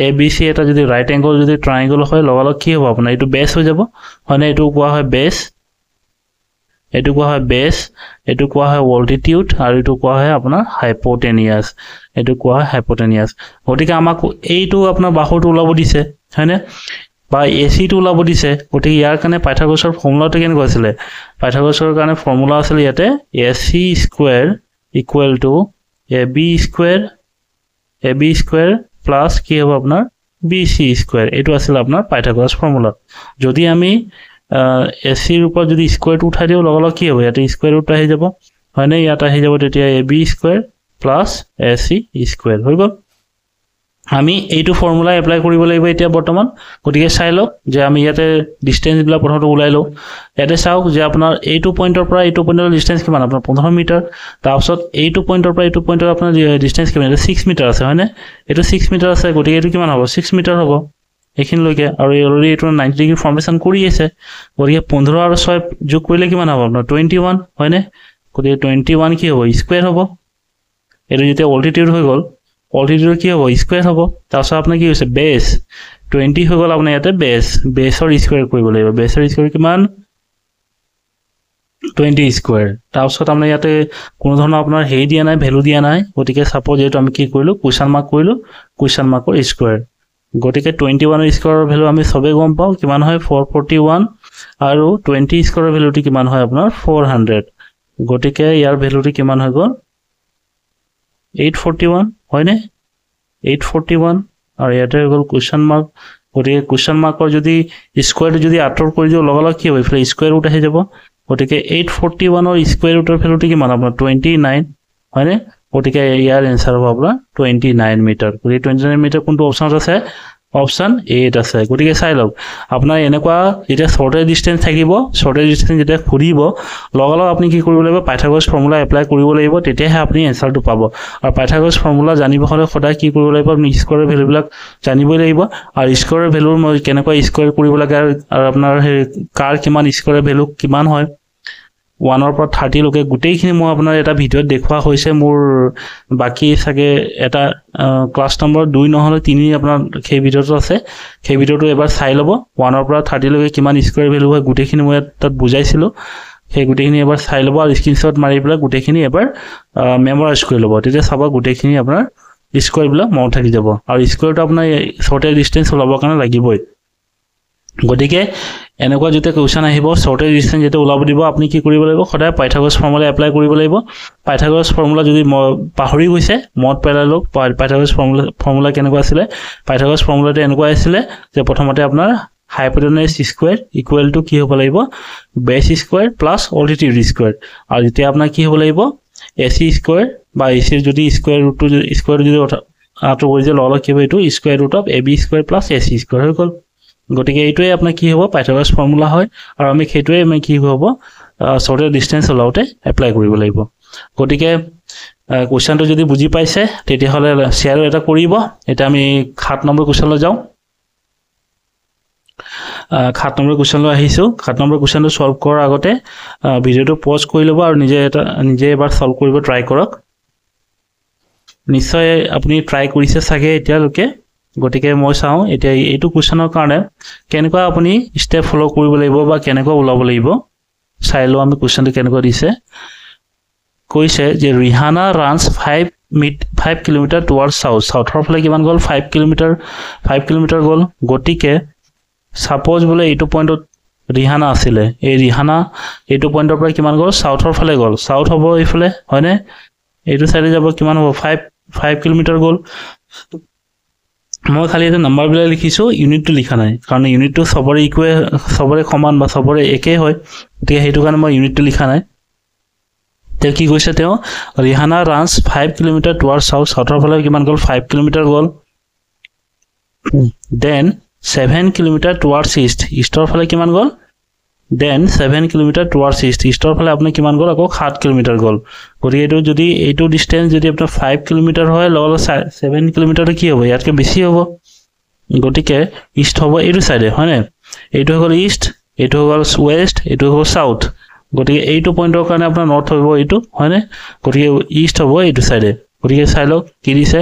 ABC এটা যদি ৰাইট এংগল যদি ট্ৰায়াঙ্গল হয় লগালগ কি হ'ব আপোনাৰ এটো বেস হৈ যাব মানে এটো কোৱা হয় বেস এটো কোৱা হয় বেস এটো কোৱা হয় অল্টিটিউড আৰু এটো কোৱা হয় আপোনাৰ হাইপোটেনিয়াস এটো কোৱা হয় হাইপোটেনিয়াস গতিকে আমাক এইটো আপোনাৰ বাহুটো ওলাব দিছে হয়নে বা এসি টো ওলাব দিছে গতিকে ইয়াৰ কাৰণে পাইথাগোৰাছৰ ফৰ্মুলাটো কেনেকৈ আছিল পাইথাগোৰাছৰ কাৰণে ফৰ্মুলা আছিল ইয়াতে AC square equal to AB square plus কি হ'ব আপোনাৰ BC স্কয়াৰ এটো আছিল আপোনাৰ পাইথাগোৰাছ ফৰ্মুলা যদি আমি AC ৰ ওপৰত যদি স্কয়াৰটো উঠাই দিও লগালগ কি হ'ব ইয়াতে স্কয়াৰ ৰুট আহি যাব হয়নে ইয়াত আহি যাব তেতিয়া AB square plus AC square হৈ গল আমি এইটো ফৰ্মুলা এপ্লাই কৰিব লাগিব এতিয়া বৰ্তমান গতিকে চাই লওক যে আমি ইয়াতে ডিসটেন্স বিলা প্ৰথমতে উলাই লও ইয়াতে চাওক যে আপোনাৰ এইটো পইণ্টৰ পৰা এইটো পইণ্টৰ ডিসটেন্স কিমান আপোনাৰ 15 মিটাৰ তাৰপিছত এইটো পইণ্টৰ পৰা এইটো পইণ্টৰ আপোনাৰ ডিসটেন্স কিমান 6 মিটাৰ আছে হয়নে এইটো 6 মিটাৰ আছে গতিকে এইটো কিমান হ'ব 6 মিটাৰ হ'ব এইখিনিলৈকে আৰু অলৰেডি এইটো 90 ডিগ্ৰী ফৰ্মেশ্যন কৰি আছে গতিকে 15 আৰু 6 যোগ কৰিলে কিমান হ'ব আপোনাৰ 21 হয়নে গতিকে 21 কি হ'ব স্কয়াৰ হ'ব এইটো যেতিয়া অল্টিটিউড হৈ গ'ল অল্টিটিউড কি হ'ব স্কয়াৰ হ'ব তাৰপিছত আপোনাৰ কি হৈছে বেছ 20 হৈ গ'ল আপোনাৰ ইয়াতে বেছৰ স্কয়াৰ কৰিব লাগিব বেছৰ স্কয়াৰ কিমান 20 স্কয়াৰ তাৰপিছত আপোনাৰ ইয়াতে কোনো ধৰণৰ আপোনাৰ হেৰি দিয়া নাই ভ্যালু দিয়া নাই গতিকে সাপোজ এইটো আমি কি কৰিলো কুৱেশ্চন মাৰ্ক কৰিলো কুৱেশ্চন মাৰ্কৰ স্কয়াৰ গতিকে 21 এৰ স্কয়াৰৰ ভ্যালু আমি সবে গম পাও কিমান হয় 441 আৰু 20 স্কয়াৰৰ ভ্যালুটি কিমান হয় আপোনাৰ 400 গতিকে ইয়াৰ ভ্যালুটি কিমান হৈ গ'ল 841 হয়নে 841 আৰু ইয়াতে হৈ গ'ল কুৱেশ্চন মাৰ্ক গতিকে কুৱেশ্চন মাৰ্কৰ যদি স্কয়াৰটো যদি আঁতৰ কৰি দিও লগালগ কি হ'ব ইফালে স্কয়াৰ ৰুট আহি যাব গতিকে 841 ৰ স্কয়াৰ ৰুটৰ ভ্যালুটি কিমান আপোনাৰ 29 হয়নে গতিকে ইয়াৰ এনসাৰ হ'ব আপোনাৰ 29 মিটাৰ গতিকে 29 মিটাৰ কোনটো অপচনত আছে অপচন 8 আছে গতিকে চাই লওক আপোনাৰ এনেকুৱা যেতিয়া শৰ্টেজ ডিসটেন্স থাকিব শৰ্টেজ ডিসটেন্স যেতিয়া খুৰিব লগালগ আপুনি কি কৰিব লাগিব পাইথাগোৰাছ ফৰ্মুলা এপ্লাই কৰিব লাগিব তেতিয়াহে আপুনি এনসাৰটো পাব আৰু পাইথাগোৰাছ ফৰ্মুলা জানিব হলে সদায় কি কৰিব লাগিব আপুনি স্কয়াৰৰ ভ্যালুবিলাক জানিবই লাগিব আৰু স্কয়াৰৰ ভ্যালুৰ মই কেনেকৈ স্কয়াৰ কৰিব লাগে আৰু আপোনাৰ কাৰ কিমান স্কয়াৰৰ ভ্যালু কিমান হয় 1 ৰ পৰা 30 লৈকে গুটেইখিনি মই আপোনাৰ এটা ভিডিঅত দেখুৱা হৈছে মোৰ বাকি সাগে এটা ক্লাস নম্বৰ 2 নহলে 3 আপোনাৰ সেই ভিডিঅটো আছে সেই ভিডিঅটো এবাৰ চাই লব 1 ৰ পৰা 30 লৈকে কিমান স্কয়াৰ ভ্যালু হয় গুটেইখিনি মই তাত বুজাইছিলো সেই গুটেইখিনি এবাৰ চাই লব আৰু স্ক্ৰিনশ্বট মাৰি পেলাই গুটেইখিনি এবাৰ মেমৰাইজ কৰি লব তেতিয়া চাবা গুটেইখিনি আপোনাৰ স্কয়াৰ বিলাক মনত থাকি যাব আৰু স্কয়াৰটো আপোনাৰ শৰ্টেজ ডিসটেন্স ওলাবৰ কাৰণে লাগিবই গতিকে এনেকুৱা যেতে কোৱেশ্চন আহিব শৰ্টেজ ডিসটেন্স যেতে ওলাব দিব আপুনি কি কৰিব লাগিব সদায় পাইথাগোৰাছ ফৰ্মুলা এপ্লাই কৰিব লাগিব পাইথাগোৰাছ ফৰ্মুলা যদি পাহৰি গৈছে মত পেলাই লওক পাইথাগোৰাছ ফৰ্মুলা কেনেকুৱা আছিল পাইথাগোৰাছ ফৰ্মুলাটো এনেকুৱা আছিল যে প্ৰথমতে আপোনাৰ হাইপোটেনাছ স্কয়াৰ ইকুৱেল টু কি হ'ব লাগিব বেছ স্কয়াৰ প্লাস অল্টিটিউড স্কয়াৰ আৰু যেতিয়া আপোনাৰ কি হ'ব লাগিব এসি স্কয়াৰ বা এসি যদি স্কয়াৰ ৰুটটো স্কয়াৰ যদি আটো কৰি যে লগালগ কি হ'ব এইটো square root of AB square plus AC square হৈ গ'ল গতিকে এইটোৱে আপোনাৰ কি হ'ব পাইথাগোৰাছ ফৰ্মুলা হয় আৰু আমি সেইটোৱে আমি কি হ'ব শৰ্টেজ ডিসটেন্স ওলাওতে এপ্লাই কৰিব লাগিব গতিকে কোৱেশ্চনটো যদি বুজি পাইছে তেতিয়া হলে শেয়াৰ এটা কৰিব এটা আমি 7 নম্বৰ কোৱেশ্চনলৈ যাও 7 নম্বৰ কোৱেশ্চনলৈ আহিছো 7 নম্বৰ কোৱেশ্চনটো সলভ কৰাৰ আগতে ভিডিঅটো পজ কৰি লব আৰু নিজে এবাৰ সলভ কৰিব ট্ৰাই কৰক নিশ্চয় আপুনি ট্ৰাই কৰিছে সাগে এতিয়ালৈকে গতিকে মই চাও এতিয়া এইটো কোৱেশ্চনৰ কাৰণে কেনেকুৱা আপুনি স্টেপ ফলো কৰিব লাগিব বা কেনেকুৱা ওলাব লাগিব চাইলো আমি কোৱেশ্চনটো কেনেকুৱা দিছে কৈছে যে ৰিহানা ৰানছ 5 কিলোমিটাৰ টুৱাৰ্ডছ সাউথৰ ফালে কিমান গ'ল 5 কিলোমিটাৰ গ'ল গতিকে সাপোজ বলে এইটো পইণ্টত ৰিহানা আছিলে এই ৰিহানা এইটো পইণ্টৰ পৰা কিমান গ'ল সাউথৰ ফালে গ'ল সাউথ হ'ব ইফালে হয়নে এইটো সাইডে যাব কিমান হ'ব 5 কিলোমিটাৰ গ'ল মই খালি এটা নাম্বাৰ বিলা লিখিছো ইউনিটটো লিখা নাই কাৰণ ইউনিটটো সবৰে সমান বা সবৰে একে হয় গতিকে হেতু কাৰণে মই ইউনিটটো লিখা নাই তে কি কৈছে তেও ৰিহানা ৰানছ 5 কিলোমিটাৰ টুৱাৰ্ডছ সাউথৰ ফালে কিমান গ'ল 5 কিলোমিটাৰ গ'ল দেন 7 কিলোমিটাৰ টুৱাৰ্ডছ ইষ্টৰ ফালে কিমান গ'ল দেন 7 কিলোমিটাৰ টুৱাৰ্ডছ ইষ্টৰ ফালে আপুনি কিমান গ'ল আকৌ 7 কিলোমিটাৰ গ'ল গতিকে এইটো যদি এইটো ডিসটেন্স যদি আপোনাৰ 5 কিলোমিটাৰ হয় লগল 7 কিলোমিটাৰটো কি হ'ব ইয়াতকে বেছি হ'ব গতিকে ইষ্ট হ'ব এইটো সাইডে হয়নে এইটো হ'ল ইষ্ট এইটো হ'ল ওয়েস্ট এইটো হ'ল সাউথ গতিকে এইটো পইণ্টৰ কাৰণে আপোনাৰ নৰ্থ হ'ব এইটো হয়নে গতিকে ইষ্ট হ'ব এইটো সাইডে গতিকে চাই লওক কি দিছে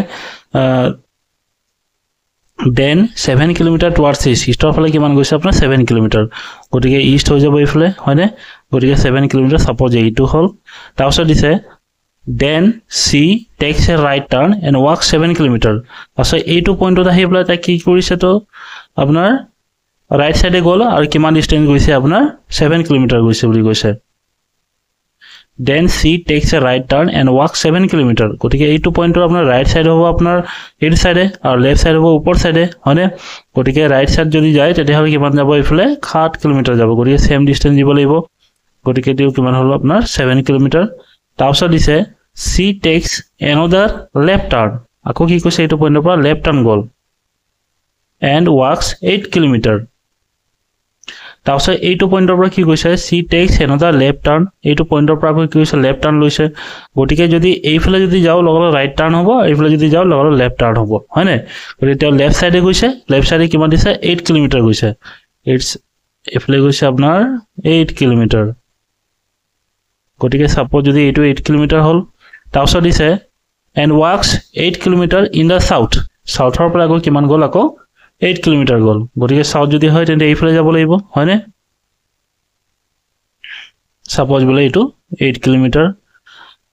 দেন 7 কিলোমিটাৰ টুৱাৰ্ডছ ইষ্টৰ ফালে কিমান গৈছে আপোনাৰ 7 কিলোমিটাৰ গতিকে ইষ্ট হৈ যাব ইফালে হয়নে গতিকে 7 কিলোমিটাৰ সাপোজ এইটো হ'ল তাৰপিছত দিছে then she takes a right turn and walk 7 kilometre তাৰপিছত এইটো পইণ্টত আহি পেলাই তাই কি কৰিছে তো আপোনাৰ ৰাইট সাইডে গ'ল আৰু কিমান ডিসটেন্স গৈছে আপোনাৰ 7 কিলোমিটাৰ গৈছে বুলি কৈছে then she takes a right turn and walk 7 kilometre গতিকে এইটো পইণ্টৰ আপোনাৰ ৰাইট সাইড হ'ব আপোনাৰ এইটো সাইডে আৰু লেফট সাইড হ'ব ওপৰ সাইডে হয়নে গতিকে ৰাইট সাইড যদি যায় তেতিয়াহ'লে কিমান যাব ইফালে 7 কিলোমিটাৰ যাব গতিকে সেম ডিসটেন্স দিব লাগিব গতিকে এইটো কিমান হ'ল আপোনাৰ 7 কিলোমিটাৰ তাৰপিছত দিছে সি টেক্স এনাদাৰ লেফট টাৰ্ন আকৌ কি কৈছে এইটো পইণ্টৰ পৰা লেফট টাৰ্ন গ'ল এণ্ড ৱাকছ 8 কিলোমিটাৰ তাৰপিছত এইটো পইণ্টৰ পৰা কি কৈছে সি টেক্স এনাদাৰ লেফ্ট টাৰ্ণ এইটো পইণ্টৰ পৰা কি কৈছে লেফ্ট টাৰ্ণ লৈছে গতিকে যদি এইফালে যদি যাও লগতে ৰাইট টাৰ্ণ হ'ব এইফালে যদি যাও লগতে লেফ্ট টাৰ্ণ হ'ব হয়নে গতিকে তেওঁ লেফ্ট সাইডে গৈছে লেফ্ট সাইডে কিমান দিছে 8 কিলোমিটাৰ গৈছে ইটস এইফালে গৈছে আপোনাৰ 8 কিলোমিটাৰ গতিকে সাপোজ যদি এইটো 8 কিলোমিটাৰ হল তাৰপিছত দিছে and walks 8 kilometer in the south southৰ পৰা গৈ কিমান গল আকৌ 8 কিলোমিটাৰ গল গতিকে সাউথ যদি হয় তেন্তে এইফালে যাব লাগিব হয়নে সাপোজ বলে এইটো 8 কিলোমিটাৰ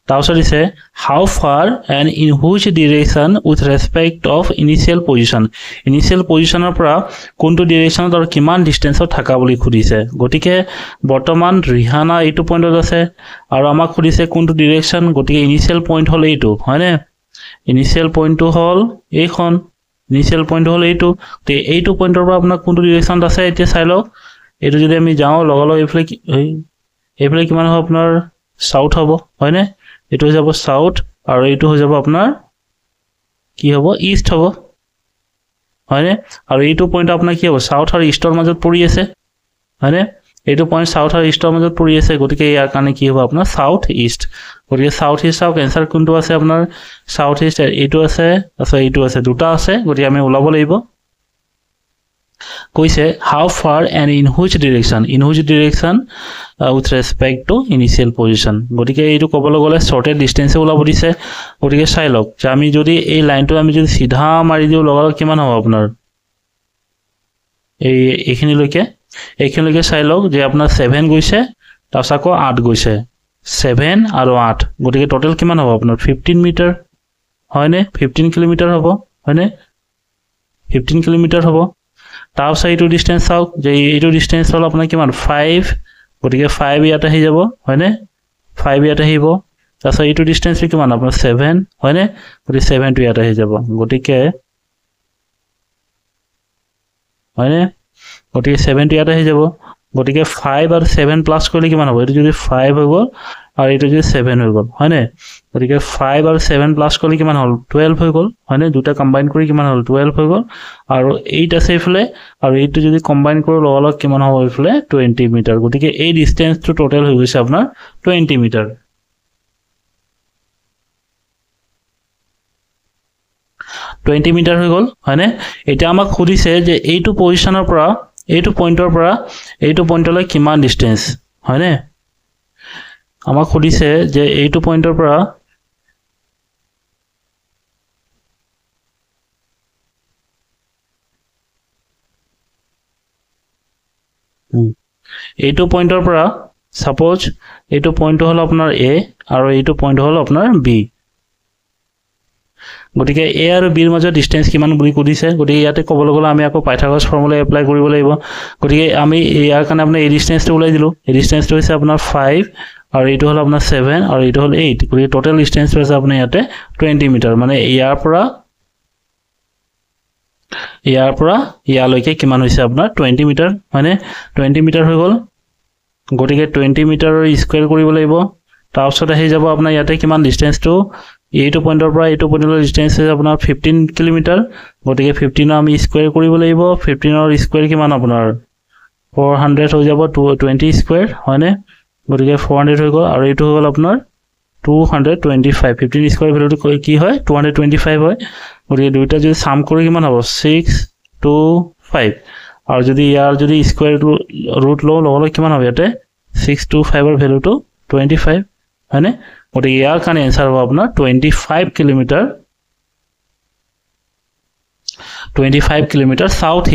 তাৰপিছত দিছে how far and in which direction with respect of initial positionৰ পৰা কোনটো ডিৰেকচনত আৰু কিমান ডিসটেন্সত থাকা বুলি খুদিছে গতিকে বৰ্তমান ৰিহানা এইটো পইণ্টত আছে আৰু আমাক খুদিছে কোনটো ডিৰেকচন গতিকে ইনিশিয়াল পইণ্ট হল এইটো হয়নে ইনিশিয়াল পইণ্টটো হল এইখন ইনিশিয়াল পইণ্ট হল এইটো তে এইটো পইণ্টৰ পৰা আপোনাৰ কোনটো ডিৰেকচনত আছে এতিয়া চাই লওক এইটো যদি আমি যাও লগalo এইফালে কিমান হ'ব আপোনাৰ সাউথ হ'ব হয়নে এইটো হৈ যাব সাউথ আৰু এইটো হৈ যাব আপোনাৰ কি হ'ব ইষ্ট হ'ব হয়নে আৰু এইটো পইণ্ট আপোনাৰ কি হ'ব সাউথ আৰু ইষ্টৰ মাজত পৰি আছে হয়নে এইটো পইণ্ট সাউথ আৰু ইষ্টৰ মাজত পৰি আছে গতিকে ইয়াৰ কাৰণে কি হ'ব আপোনাৰ সাউথ ইষ্ট গতিকে সাউথ ইষ্ট আৰু এনসাৰ কোনটো আছে আপোনাৰ সাউথ ইষ্ট এইটো আছে আছে এইটো আছে দুটা আছে গতিকে আমি ওলাব লাগিব কৈছে how far and in which direction with respect to initial position গতিকে এইটো কবলৈ গলে shortest distance ওলাব দিছে গতিকে চাই লওক যে আমি যদি এই লাইনটো আমি যদি সিধা মাৰি দিও লগালো কিমান হ'ব আপোনাৰ এইখিনিলৈকে চাই লওক যে আপোনাৰ 7 গৈছে তাৰপিছত আকৌ 8 গৈছে 7 আৰু 8 গতিকে টোটাল কিমান হ'ব আপোনাৰ 15 মিটাৰ হয়নে 15 কিলোমিটাৰ হ'ব হয়নে 15 কিলোমিটাৰ হ'ব তাৰপিছত এইটো ডিসটেন্স চাওক যে এইটো ডিসটেন্স হল আপোনাৰ কিমান 5 গতিকে 5 ইয়াত আহি যাব হয়নে 5 ইয়াত আহিব তাৰপিছত এইটো ডিসটেন্স কিমান আপোনাৰ 7 হয়নে গতিকে 7 টো ইয়াত আহি যাব গতিকে হয়নে গতিকে 7 টো ইয়াত আহি যাব গতিকে 5 আৰু 7 প্লাস কৰিলে কিমান হ'ব এইটো যদি 5 হৈ গল আৰু এইটো যদি 7 হৈ গল হয়নে গতিকে 5 আৰু 7 প্লাস কৰিলে কিমান হল 12 হৈ গল হয়নে দুটা কম্বাইন কৰি কিমান হল 12 হৈ গল আৰু 8 আছে ইফালে আৰু এইটো যদি কম্বাইন কৰি লগালগ কিমান হ'ব ইফালে 20 মিটাৰ গতিকে এই ডিসটেন্স টো টোটাল হৈ গৈছে আপোনাৰ 20 মিটাৰ 20 মিটাৰ হৈ গল হয়নে এটা আমাক খুদিছে যে এইটো পজিশনৰ পৰা এইটো পইণ্টৰ পৰা এইটো পইণ্টলৈ কিমান ডিসটেন্স হয়নে আমাক খুদিছে যে এইটো পইণ্টৰ পৰা এইটো পইণ্টৰ পৰা সাপোজ এইটো পইণ্ট হল আপোনাৰ A আৰু এইটো পইণ্ট হল আপোনাৰ B গতিকে A আৰু B ৰ মাজৰ ডিসটেন্স কিমান বুলি কৈছে গতিকে ইয়াতে কবলৈ গলে আমি আকৌ পাইথাগোৰাছ ফৰ্মুলা এপ্লাই কৰিব লাগিব গতিকে আমি ইয়াৰ কাৰণে আপোনাৰ এই ডিসটেন্সটো উলাই দিলো এই ডিসটেন্সটো হৈছে আপোনাৰ 5 আৰু এইটো হল আপোনাৰ 7 আৰু এইটো হল 8 গতিকে টোটাল ডিসটেন্স হৈছে আপোনাৰ ইয়াতে 20 মিটাৰ মানে ইয়াৰ পৰা ইয়ালৈকে কিমান হৈছে আপোনাৰ 20 মিটাৰ মানে 20 মিটাৰ হৈ গল গতিকে 20 মিটাৰৰ স্কয়াৰ কৰিব লাগিব তাৰপিছত আহি যাব আপোনাৰ ইয়াতে কিমান ডিসটেন্সটো এইটো পইণ্টৰ পৰা এইটো পইণ্টলৈ ডিসটেন্স আছে আপোনাৰ 15 কিলোমিটাৰ গতিকে 15 আমি স্কয়াৰ কৰিব লাগিব 15 ৰ স্কয়াৰ কিমান আপোনাৰ 400 হৈ যাব 20 স্কয়াৰ হয়নে গতিকে 400 হৈ গল আৰু এইটো হ'ল আপোনাৰ 225 15 স্কয়াৰ ভ্যালুটো কি হয় 225 হয় গতিকে দুইটা যদি সাম কৰি কিমান হ'ব 625 আৰু যদি ইয়াৰ যদি স্কয়াৰ ৰুট লও লগলৈ কিমান হ'ব ইয়াতে 625 ৰ ভ্যালুটো 25 হয়নে গতিকে ইয়াৰ কাৰণে आंसर হ'ব আপোনাৰ 25 কিলোমিটাৰ 25 কিলোমিটাৰ সাউথ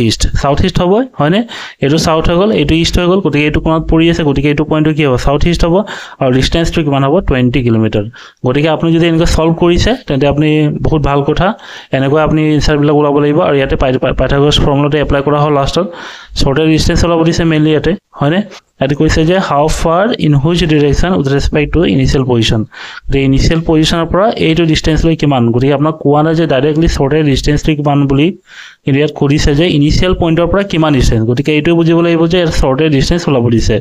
ইষ্ট হ'ব হয়নে এটো সাউথ হৈ গল এটো ইষ্ট হৈ গল গতিকে এটো কোণত পৰি আছে গতিকে এটো পইণ্টটো কি হ'ব সাউথ ইষ্ট হ'ব আৰু ডিসটেন্সটো কিমান হ'ব 20 কিলোমিটাৰ গতিকে আপুনি যদি এনেকৈ সলভ কৰিছে তেন্তে আপুনি বহুত ভাল কথা এনেকৈ আপুনি आंसर বিলাক ওলাব লাগিব আৰু ইয়াতে পাইথাগোৰাছ ফৰ্মুলাটো এপ্লাই কৰা হ'ল লাষ্টত শৰ্টেৰ ডিসটেন্স ওলাব দিছে মেইনলি ইয়াতে হয়নে এটো কৈছে যে how far in which direction with respect to initial position the initial পজিশনৰ পৰা এইটো ডিসটেন্স লৈ কিমান গতিকে আপোনাক কোৱা নাই যে ডাইৰেক্টলি শৰ্টেৰ ডিসটেন্সটো কিমান বুলি ইয়াত কৰিছে যে ইনিশিয়াল পইণ্টৰ পৰা কিমান ডিসটেন্স গতিকে এইটো বুজিব লাগিব যে শৰ্টেৰ ডিসটেন্স ওলাব দিছে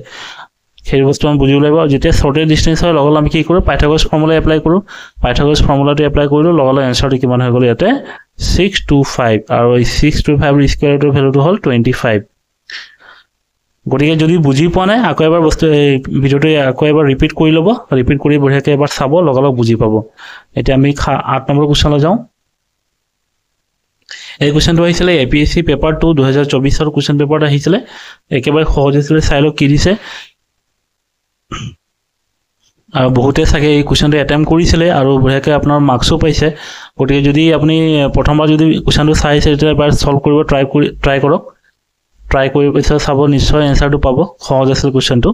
সেই বস্তু আমি বুজিব লাগিব যেতিয়া শৰ্টেৰ ডিসটেন্স হয় লগল আমি কি কৰো পাইথাগোৰাছ ফৰ্মুলা এপ্লাই কৰো পাইথাগোৰাছ ফৰ্মুলাটো এপ্লাই কৰিলো লগল आंसरটো কিমান হৈ গল ইয়াতে 625 আৰু এই 625 ৰ স্কয়াৰটোৰ ভ্যালুটো হ'ল 25 গতিকে যদি বুজি পোৱা নাই আকৌ এবাৰ বস্তু ভিডিওটো আকৌ এবাৰ ৰিপিট কৰি ল'ব ৰিপিট কৰি বঢ়িয়াকৈ এবাৰ চাব লগালগ বুজি পাব এতিয়া আমি 8 নম্বৰ কোৱেশ্চনলৈ যাওঁ এই কোৱেশ্চনটো আহিছিলে এপিএসসি পেপাৰ 2 2024 ৰ কোৱেশ্চন পেপাৰত আহিছিলে একেবাৰে সহজ আছিল চাই লওক কি দিছে আৰু বহুতে চাগে এই কোৱেশ্চনটো এটেম্প কৰিছিলে আৰু বঢ়িয়াকৈ আপোনাৰ মাৰ্কসও পাইছে গতিকে যদি আপুনি প্ৰথমবাৰ যদি কোৱেশ্চনটো চাইছে তেতিয়া এবাৰ সলভ কৰিব ট্ৰাই কৰক ট্ৰাই কৰি পিছত চাব নিশ্চয় এনসাৰটো পাব সহজ আছিল কোৱেশ্চনটো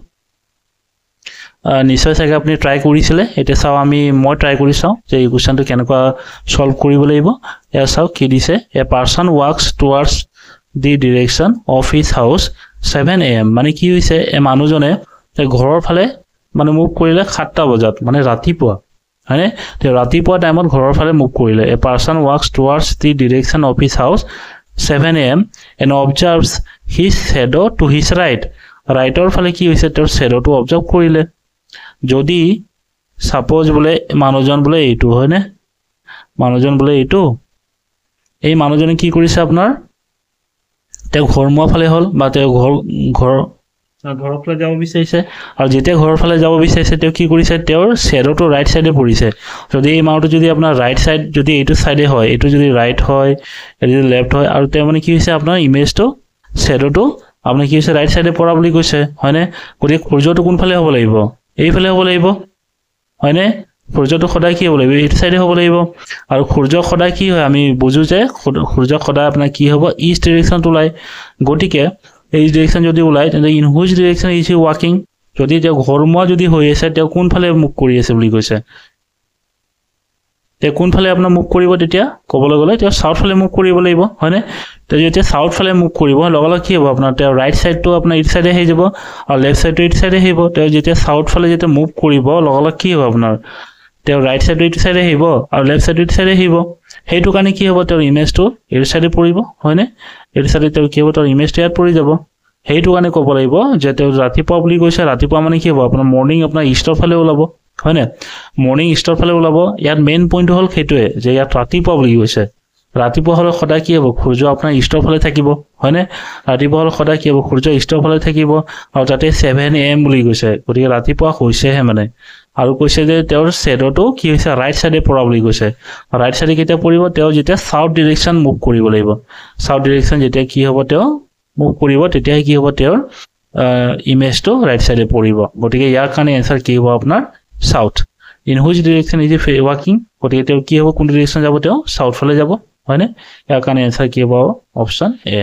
নিশ্চয় চাগে আপুনি ট্ৰাই কৰিছিলে এতিয়া চাও মই ট্ৰাই কৰি চাও যে এই কোৱেশ্চনটো কেনেকুৱা সলভ কৰিব লাগিব এয়া চাও কি দিছে a person walks towards the direction of his house 7 AM মানে কি হৈছে এ মানুহজনে ঘৰৰ ফালে মানে মুভ কৰিলে 7টা বজাত মানে ৰাতিপুৱা হয়নে তে ৰাতিপুৱা টাইমত ঘৰৰ ফালে মুভ কৰিলে a person walks towards the direction of his house 7 AM and observes his shadow to his right ৰাইটৰ ফালে কি হৈছে তেওঁৰ শ্যাডোটো অবজাৰ্ভ কৰিলে যদি সাপোজ বলে মানুহজন বলে এইটো হয়নে মানুহজন বলে এইটো এই মানুহজনে কি কৰিছে আপোনাৰ তেওঁ ঘৰমুৱা ফালে হল বা তেওঁ ঘৰৰ ফালে যাব বিচাৰিছে আৰু যেতিয়া ঘৰৰ ফালে যাব বিচাৰিছে তেওঁ কি কৰিছে তেওঁৰ শ্যাডোটো ৰাইট সাইডে পৰিছে যদি এই মানুহটো যদি আপোনাৰ ৰাইট সাইড যদি এইটো সাইডে হয় এইটো যদি ৰাইট হয় এটো যদি লেফট হয় আৰু তেওঁ মানে কি হৈছে আপোনাৰ ইমেজটো শ্যাডোটো আপুনি কি হৈছে ৰাইট সাইডে পৰা বুলি কৈছে হয়নে গতিকে সূৰ্যটো কোন ফালে হ'ব লাগিব এইফালে হ'ব লাগিব হয়নে সূৰ্যটো সদায় কি হ'ব লাগিব এইটো সাইডে হ'ব লাগিব আৰু সূৰ্য সদায় কি হয় আমি বুজো যে সূৰ্য সদায় আপোনাৰ কি হ'ব ইষ্ট ডাইৰেকশনটো ওলাই গতিকে এই ডাইৰেকশন যদি ওলাই তেন্তে in which direction is he walking যদি তেওঁ ঘৰমুৱা যদি হৈ আছে তেওঁ কোন ফালে মুখ কৰি আছে বুলি কৈছে তে কোন ফালে আপোনাৰ মুখ কৰিব তেতিয়া ক'বলৈ গ'লে তেওঁ সাউথ ফালে মুখ কৰিব লাগিব হয়নে তে যেতিয়া সাউথ ফালে মুখ কৰিব লগালগ কি হ'ব আপোনাৰ তেওঁ ৰাইট সাইডটো আপোনাৰ ইট সাইডে হৈ যাব আৰু লেফট সাইডটো ইট সাইডে আহিব তেওঁ যেতিয়া সাউথ ফালে যেতিয়া মুভ কৰিব লগালগ কি হ'ব আপোনাৰ তেওঁ ৰাইট সাইডটো ইট সাইডে আহিব আৰু লেফট সাইডটো ইট সাইডে আহিব সেইটো কাৰণে কি হ'ব তেওঁৰ ইমেজটো ইট সাইডে পৰিব হয়নে ইট সাইডে তেওঁ কি হ'ব তেওঁৰ ইমেজটো ইয়াত পৰি যাব সেইটো কাৰণে ক'ব লাগিব যে তেওঁ ৰাতিপুৱা বুলি কৈছে ৰাতিপুৱা মানে কি হ'ব আপোনাৰ মৰ্নিং আপোনাৰ ইষ্টৰ ফালে ওলাব হয়নে মৰ্নিং ইষ্টৰ ফালে ওলাব ইয়াত মেইন পইণ্ট হ'ল সেইটোৱে যে ইয়াত ৰাতিপুৱা বুলি কৈছে ৰাতিপুৱা হলে সদায় কি হ'ব সূৰ্য আপোনাৰ ইষ্টৰ ফালে থাকিব হয়নে ৰাতিপুৱা হলে সদায় কি হ'ব সূৰ্য ইষ্টৰ ফালে থাকিব আৰু তাতে 7 AM বুলি কৈছে গতিকে ৰাতিপুৱা হৈছেহে মানে আৰু কৈছে যে তেওঁৰ শ্যাডোটো কি হৈছে ৰাইট সাইডে পৰা বুলি কৈছে ৰাইট সাইডে কেতিয়া পৰিব তেওঁ যেতিয়া সাউথ ডাইৰেকশন মুভ কৰিব লাগিব সাউথ ডাইৰেকশন যেতিয়া কি হ'ব তেওঁ মুভ কৰিব তেতিয়া কি হ'ব তেওঁৰ ইমেজটো ৰাইট সাইডে পৰিব গতিকে ইয়াৰ কাৰণে এনসাৰ কি হ'ব আপোনাৰ south in which direction is he walking গতিকে তেওঁ কি হ'ব কোন ডাইৰেকশন যাব তেওঁ সাউথ ফালে যাব হয়নে ইয়াৰ কাৰণে এনসাৰ কি হ'ব অপচন এ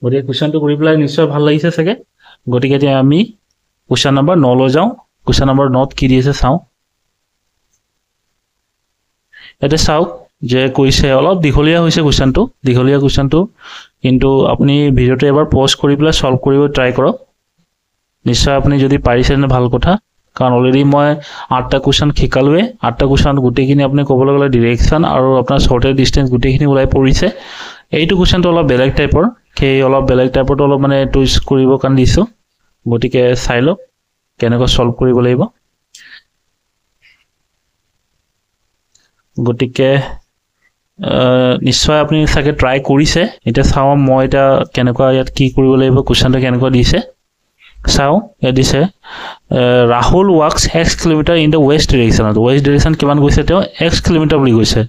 গতিকে কোৱেশ্চনটো কৰি পেলাই নিশ্চয় ভাল লাগিছে চাগে গতিকে এতিয়া আমি কোৱেশ্চন নম্বৰ 9 লৈ যাওঁ কোৱেশ্চন নম্বৰ 9 কি দিছে চাওঁ এটা চাওক যে কৈছে অলপ দীঘলীয়া হৈছে কোৱেশ্চনটো কিন্তু আপুনি ভিডিওটো এবাৰ পজ কৰি পেলাই সলভ কৰিব ট্ৰাই কৰক নিশ্চয় আপুনি যদি পাৰিছে তেনে ভাল কথা কাৰণ অলৰেডি মই 8টা কোৱেশ্চন শিকালোৱে 8টা কোৱেশ্চন গুটেখিনি আপুনি ক'বলৈ গ'লে ডাইৰেকশন আৰু আপোনাৰ শৰ্টেজ ডিসটেন্স গুটেখিনি ওলাই পৰিছে এইটো কোৱেশ্চনটো অলপ বেলেগ টাইপৰ অলপ বেলেগ টাইপৰটো অলপ মানে টুইষ্ট কৰিব কাৰণ দিছো গতিকে চাই লওক কেনেকৈ সলভ কৰিব লাগিব গতিকে নিশ্চয় আপুনি সাকে ট্ৰাই কৰিছে এটা চাও মই এটা কেনেকৈ ইয়াত কি কৰিব লাগিব কোৱেশ্চনটো কেনেকৈ দিছে চাও ইয়াত দিছে Rahul walks x kilometre in the west direction কিমান গৈছে তেওঁ x কিলোমিটাৰ বুলি গৈছে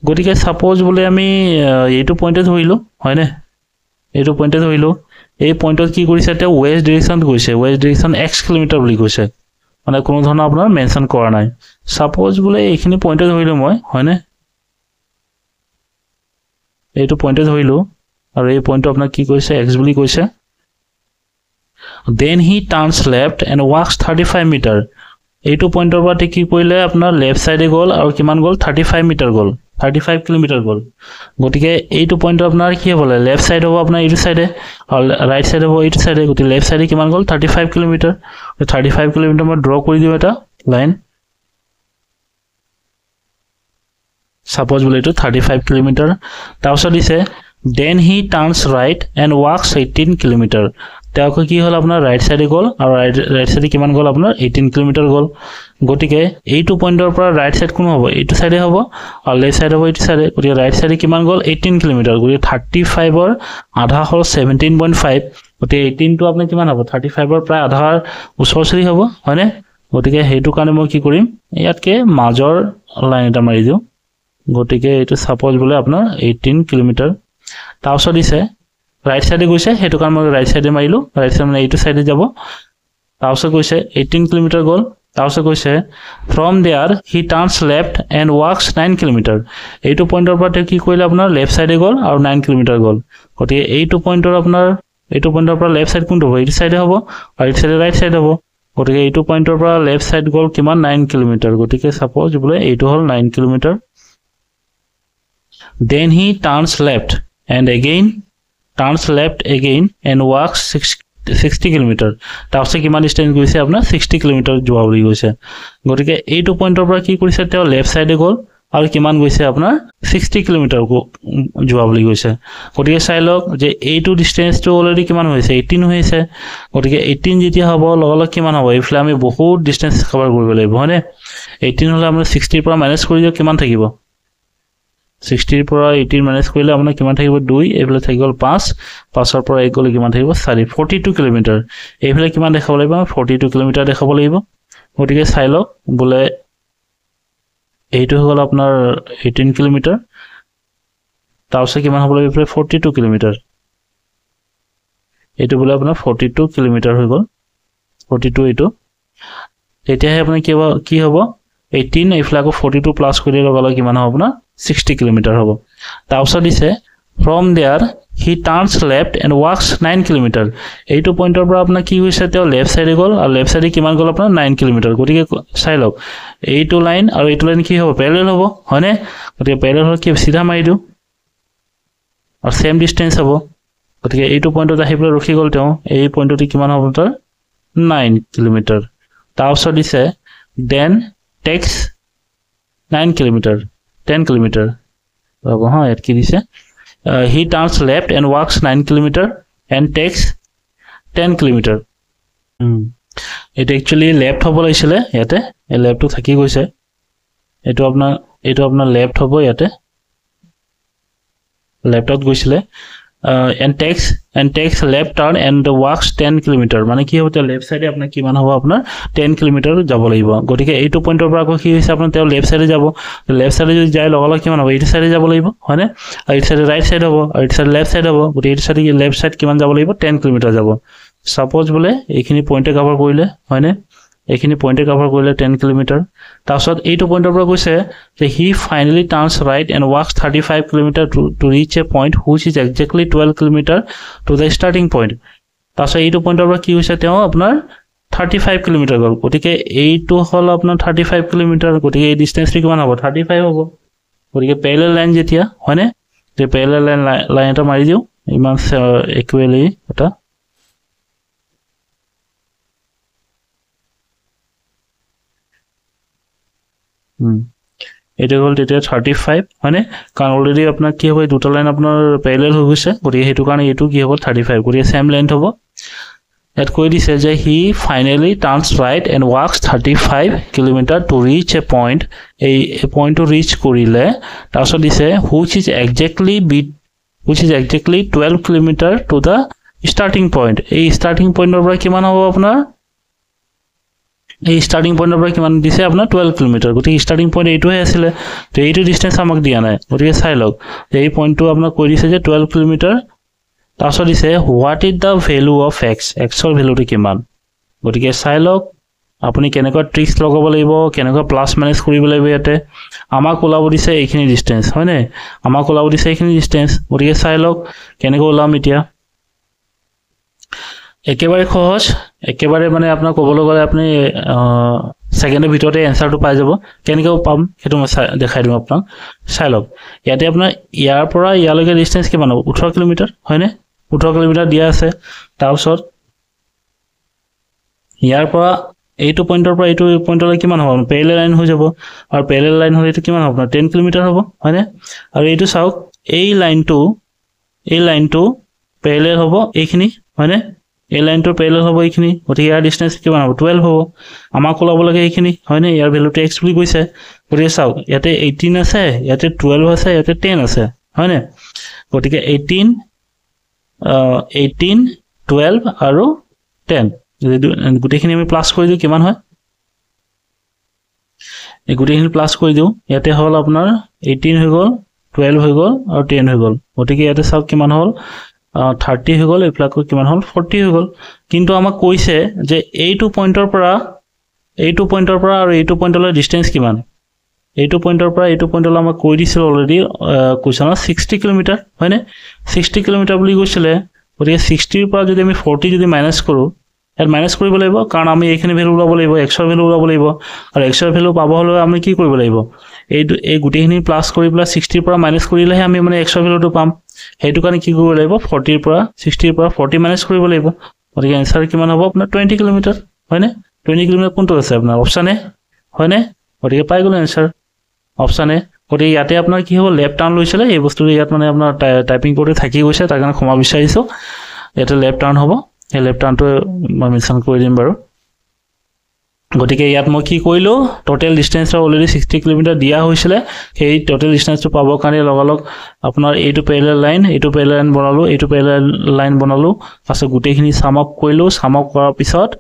গতিকে সাপোজ বলে আমি এইটো পইণ্টে ধৰিলো হয়নে এইটো পইণ্টে ধৰিলো এই পইণ্টত কি কৰিছে তেওঁ ওয়েস্ট ডাইৰেকশন গৈছে ওয়েস্ট ডাইৰেকশন x কিলোমিটাৰ বুলি কৈছে মানে কোনো ধৰণৰ আপোনাৰ মেনশন কৰা নাই সাপোজ বলে এইখিনি পইণ্টে ধৰিলো মই হয়নে এইটো পইণ্টে ধৰিলো আৰু এই পইণ্টটো আপোনাৰ কি কৈছে x বুলি কৈছে then he turns left and walks 35 meter এইটো পইণ্টৰ পৰা কি কৰিলে আপোনাৰ লেফট সাইডে গল আৰু কিমান গল 35 মিটাৰ গল 35 কিলোমিটাৰ গল গতিকে এইটো পইণ্টৰ আপোনাৰ কি হ'ব লেফট সাইড হ'ব আপোনাৰ এইটো সাইডে আৰু ৰাইট সাইড হ'ব এইটো সাইডে গতি লেফট সাইডে কিমান গল 35 কিলোমিটাৰ 35 কিলোমিটাৰ মই ড্ৰ কৰি দিও এটা লাইন সাপোজ বলে এইটো 35 কিলোমিটাৰ তাৰপিছত দিছে then he turns right and walks 18 kilometer তেওঁক কি হল আপোনাৰ ৰাইট সাইডে গল আৰু ৰাইট সাইডে কিমান গল আপোনাৰ 18 কিলোমিটাৰ গল গতিকে এইটো পইণ্টৰ পৰা ৰাইট সাইড কোন হ'ব এইটো সাইডে হ'ব আৰু লেফট সাইড হ'ব এইটো সাইডে গতিকে ৰাইট সাইডে কিমান গল 18 কিলোমিটাৰ গতিকে 35 ৰ আধা হল 17.5 গতিকে 18 টো আপুনি কিমান হ'ব 35 ৰ প্ৰায় আধাৰ ওচৰ-ওচৰি হ'ব হয়নে গতিকে হেইটো কাৰণে মই কি কৰিম ইয়াতকে মাজৰ লাইন এটা মাৰি দিও গতিকে এইটো সাপোজ বলে আপোনাৰ 18 কিলোমিটাৰ তাৰপিছত দিছে ৰাইট সাইডে গৈছে হেতু কাৰণ মই ৰাইট সাইডে মাৰিলো ৰাইট সাইড মানে এইটো সাইডে যাব তাৰপিছত গৈছে 18 কিলোমিটাৰ গ'ল তাৰপিছত গৈছে from there he turns left and walks 9 kilometre এইটো পইণ্টৰ পৰা কি কৰিলে আপোনাৰ লেফট সাইডে গ'ল আৰু 9 কিলোমিটাৰ গ'ল গতিকে এইটো পইণ্টৰ আপোনাৰ এইটো পইণ্টৰ পৰা লেফট সাইড কোনটো হ'ব এইটো সাইডে হ'ব আৰু এইটো সাইডে ৰাইট সাইড হ'ব গতিকে এইটো পইণ্টৰ পৰা লেফট সাইড গ'ল কিমান 9 কিলোমিটাৰ গতিকে সাপোজ বলে এইটো হ'ল 9 kilometre then he turns left and again and walks 60 kilometre তাৰপিছত কিমান ডিসটেন্স গৈছে আপোনাৰ 60 কিলোমিটাৰ যোৱা বুলি গৈছে গতিকে এইটো পইণ্টৰ পৰা কি কৰিছে তেওঁ লেফট সাইডে গ'ল আৰু কিমান গৈছে আপোনাৰ 60 কিলোমিটাৰ যোৱা বুলি গৈছে গতিকে চাই লওক যে এইটো ডিসটেন্সটো অলৰেডি কিমান হৈছে 18 হৈছে গতিকে 18 যেতিয়া হ'ব লগলগ কিমান হ'ব ইফলে আমি বহুত ডিসটেন্স কভাৰ কৰিব লাগিব হয়নে 18 হলে আমৰা 60 ৰ পৰা মাইনাস কৰি দিও কিমান থাকিব 60 ৰ পৰা 18 মাইনাস কৰিলে আপোনাৰ কিমান থাকিব 2 এইফালে থাকি গ'ল 5 5 ৰ পৰা 1 গ'লে কিমান থাকিব 4 42 কিলোমিটাৰ এইফালে কিমান দেখাব লাগিব 42 কিলোমিটাৰ দেখাব লাগিব গতিকে চাই লওক বলে এইটো হ'ল আপোনাৰ 18 কিলোমিটাৰ তাৰপিছত কিমান হ'ব লাগিব 42 কিলোমিটাৰ এইটো বলে আপোনাৰ 42 কিলোমিটাৰ হৈ গ'ল 42 এইটো তেতিয়াহে আপুনি কি হ'ব 18 এইফালে আকৌ 42 প্লাস কৰি লগালে কিমান হ'ব আপোনাৰ 60 কিলোমিটাৰ হ'ব তাৰপিছত দিছে from there he turns left and walks 9 kilometre এইটো পইণ্টৰ পৰা আপোনাৰ কি হৈছে তেওঁ লেফট সাইডে গ'ল আৰু লেফট সাইডে কিমান গ'ল আপোনাৰ 9 কিলোমিটাৰ গতিকে চাই লওক এইটো লাইন আৰু এইটো লাইন কি হ'ব প্যাৰেলাল হ'ব হয়নে গতিকে প্যাৰেলাল হ'ল কি সিধা মাৰি দিও আৰু সেম ডিসটেন্স হ'ব গতিকে এইটো পইণ্টত আহি পেলাই ৰখি গ'ল তেওঁ এই পইণ্টটো কিমান হ'ব তাৰ 9 কিলোমিটাৰ তাৰপিছত দিছে then takes 9 kilometer 10 kilometer বাবা হ্যাঁ এত কি দিছে he turns left and walks 9 kilometer and takes 10 kilometer it actually left হ'ব লাগিছিলে ইয়াতে এই লেফটটো থাকি গৈছে এটো আপোনাৰ লেফট হ'ব ইয়াতে লেফটত গৈছিলে and takes left turn and walks 10 kilometer মানে কি হ'ব লেফট সাইডে আপোনাৰ কিমান হ'ব আপোনাৰ 10 কিলোমিটাৰ যাব লাগিব গতিকে এইটো পইণ্টৰ পৰা আকৌ কি হৈছে আপোনাৰ তেওঁ লেফট সাইডে যাব লেফট সাইডে যদি যায় লগলগ কিমান হ'ব এইটো সাইডে যাব লাগিব হয়নে আৰু এইটো সাইডে ৰাইট সাইড হ'ব আৰু এইটো সাইডে লেফট সাইড হ'ব গতিকে এইটো সাইডে লেফট সাইড কিমান যাব লাগিব 10 কিলোমিটাৰ যাব সাপোজ বলে এইখিনি পইণ্টে কভাৰ কৰিলে হয়নে এইখিনি পইণ্টে কভাৰ কৰিলে 10 কিলোমিটাৰ তাৰপিছত এইটো পইণ্টৰ পৰা কৈছে যে he finally turns right and walks 35 kilometer to reach a point which is exactly 12 kilometer to the starting point তাৰপিছত এইটো পইণ্টৰ পৰা কি হৈছে তেওঁ আপোনাৰ 35 কিলোমিটাৰ গ'ল গতিকে এইটো হ'ল আপোনাৰ 35 কিলোমিটাৰ গতিকে এই ডিসটেন্সটো কিমান হ'ব 35 হ'ব গতিকে প্যাৰেলাল লাইন যেতিয়া হয়নে যে প্যাৰেলাল লাইন এটা মাৰি দিও ইমান ইকুৱেলি এটা এটা হল তেতিয়া 35 মানে কারণ অলরেডি আপনার কি হবে দুটো লাইন আপনার প্যারালাল হৈ গৈছে গতিকে হেতু কারণে এটু কি হ'ব 35 গতিকে সেম লেন্থ হ'ব এট কৈ দিছে যে he finally turns right and walks 35 kilometre to reach a point এই পয়েন্ট টু রিচ করিলে তারপর দিছে which is exactly 12 kilometre to the starting point এই স্টার্টিং পয়েন্টৰ পৰা কিমান হ'ব আপোনাৰ এই স্টাৰ্টিং পয়েন্টৰ পৰা কিমান দিছে আপোনাৰ 12 কিলোমিটাৰ গতিকে স্টার্টিং পয়েন্ট এইটোহে আছিল তো এইটো ডিসটেন্স আমাক দিয়া নাই গতিকে চাই লওক এই পয়েন্টটো আপোনাৰ কৈ দিছে যে 12 কিলোমিটাৰ তাৰপিছত দিছে what is the value of x ৰ ভ্যালুটো কিমান গতিকে চাই লওক আপুনি কেনেকুৱা ট্ৰিক্স লগাব লাগিব কেনেকুৱা প্লাস মাইনাস কৰিব লাগিব ইয়াতে আমাক ওলাব দিছে এইখিনি ডিসটেন্স হয়নে আমাক ওলাব দিছে এইখিনি ডিসটেন্স গতিকে চাই লওক কেনেকৈ ওলাম এতিয়া একেবাৰে সহজ একেবাৰে মানে আপোনাৰ ক'বলৈ গ'লে আপুনি সেকেন্ডৰ ভিতৰতে এনসাৰটো পাই যাব কেনেকৈ পাম হেতু মই দেখাই দিম আপোনাক চাই লওক ইয়াতে আপোনাৰ ইয়াৰ পৰা ইয়ালৈকে ডিসটেন্স কিমান হ'ব 18 কিলোমিটাৰ হয়নে 18 কিলোমিটাৰ দিয়া আছে তাৰপিছত ইয়াৰ পৰা এইটো পইণ্টৰ পৰা এইটো পইণ্টলৈ কিমান হ'ব প্যাৰেলাল লাইন হৈ যাব আৰু প্যাৰেলাল লাইন হ'লে এইটো কিমান হ'ব 10 কিলোমিটাৰ হ'ব হয়নে আৰু এইটো চাওক এই লাইনটো প্যাৰেলাল হ'ব এইখিনি হয়নে এই লাইনটোৰ প্যাৰেলাল হ'ব এইখিনি গতিকে ইয়াৰ ডিসটেন্স কিমান হ'ব 12 হ'ব আমাক ওলাব লাগে এইখিনি হয়নে ইয়াৰ ভ্যালুটো x বুলি কৈছে গতিকে চাওক ইয়াতে 18 আছে ইয়াতে 12 আছে ইয়াতে 10 আছে হয়নে গতিকে 18 12 আৰু 10 গুটেখিনি আমি প্লাস কৰি দিও কিমান হয় এই গুটেখিনি প্লাস কৰি দিও ইয়াতে হল আপোনাৰ 18 হৈ গল 12 হৈ গল আৰু 10 হৈ গল গটিকে ইয়াতে সব কিমান হল 30 হৈ গল এফলাক কিমান হল 40 হৈ গল কিন্তু আমাক কৈছে যে এইটো পইণ্টৰ পৰা আৰু এইটো পইণ্টলৈ ডিসটেন্স কিমান এইটো পইণ্টৰ পৰা এইটো পইণ্টলৈ আমাক কৈ দিছিল অলৰেডি কোৱেশ্যনত 60 কিলোমিটাৰ হয়নে 60 কিলোমিটাৰ বুলি কৈছিলে গতিকে 60 ৰ পৰা যদি আমি 40 যদি মাইনাস কৰো এৰ মাইনাস কৰিব লাগিব কাৰণ আমি এইখিনি ভ্যালু উলাব লাগিব x ৰ ভ্যালু উলাব লাগিব আৰু x ৰ ভ্যালু পাব হলে আমি কি কৰিব লাগিব এই গুটেখিনি প্লাস কৰি প্লাস 60 ৰ পৰা মাইনাস কৰিলেহে আমি মানে x ৰ ভ্যালুটো পাম হেতু কাৰণে কি কৰিব লাগিব 40 ৰ পৰা 60 ৰ পৰা 40 মাইনাস কৰিব লাগিব গতিকে आंसर কিমান হ'ব আপোনাৰ 20 কিলোমিটাৰ হয়নে 20 কিলোমিটাৰ কোনটো আছে আপোনাৰ অপচন এ হয়নে গতিকে পাই গ'ল आंसर অপচন এ গতিকে ইয়াতে আপোনাৰ কি হ'ব লেফট টাৰ্ন লৈছিলে এই বস্তুটো ইয়াত মানে আপোনাৰ টাইপিং কৰি থাকি গৈছে তাৰ কাৰণে ক্ষমা বিচাৰিছো ইয়াতে লেফট টাৰ্ন হ'ব এই লেফট টাৰ্নটো মই মেনশন কৰি দিম বাৰু গতিকে ইয়াত মই কি কৰিলো টোটাল ডিসটেন্স অলৰেডি 60 কিলোমিটাৰ দিয়া হৈছিলে সেই টোটাল ডিসটেন্সটো পাব কাৰণে লগালগ আপোনাৰ এইটো প্যাৰেলাল লাইন বনালো এইটো প্যাৰেলাল লাইন বনালো আছে গুটেখিনি সাম আপ কৰিলো সাম আপ কৰাৰ পিছত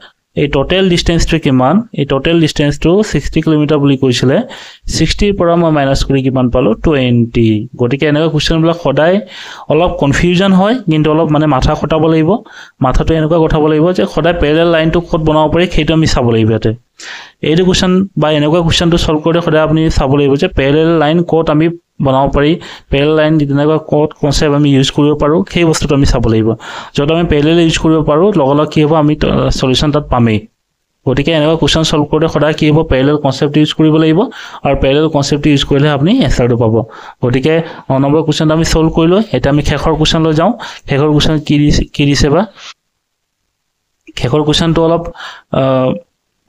এই টোটাল ডিসটেন্সটো কিমান এই টোটাল ডিসটেন্সটো 60 কিলোমিটাৰ বুলি কৈছিলে 60 ৰ পৰা মই মাইনাস কৰি কিমান পালো 20 গতিকে এনেকা কোৱেশ্চনবিলাক সদায় অলপ কনফিউজন হয় কিন্তু অলপ মানে মাথা খটাব লাগিব মাথাটো এনেকুৱা গঠাব লাগিব যে সদায় প্যাৰেলাল লাইনটো ক'ত বনাব পাৰি সেইটো আমি চাব লাগিব ইয়াতে এইটো কোৱেশ্চন বা এনেকুৱা কোৱেশ্চনটো সলভ কৰি সদায় আপুনি চাব লাগিব যে প্যাৰেলাল লাইন ক'ত আমি বনাব পাৰি প্যাৰেলাল লাইন তেনেকুৱা ক'ত কনসেপ্ট আমি ইউজ কৰিব পাৰো সেই বস্তুটো আমি চাব লাগিব যত আমি প্যাৰেলাল ইউজ কৰিব পাৰো লগলগ কি হ'ব আমি সলিউশন তাত পামেই গতিকে এনেকুৱা কোৱেশ্চন সলভ কৰি সদায় কি হ'ব প্যাৰেলাল কনসেপ্ট ইউজ কৰিব লাগিব আৰু প্যাৰেলাল কনসেপ্ট ইউজ কৰিলে আপুনি এনসাৰটো পাব গতিকে 9 নম্বৰ কোৱেশ্চনটো আমি সলভ কৰিলো এটা আমি শেষৰ কোৱেশ্চনলৈ যাওঁ শেষৰ কোৱেশ্চন কি দিছে বা শেষৰ কোৱেশ্চনটো অলপ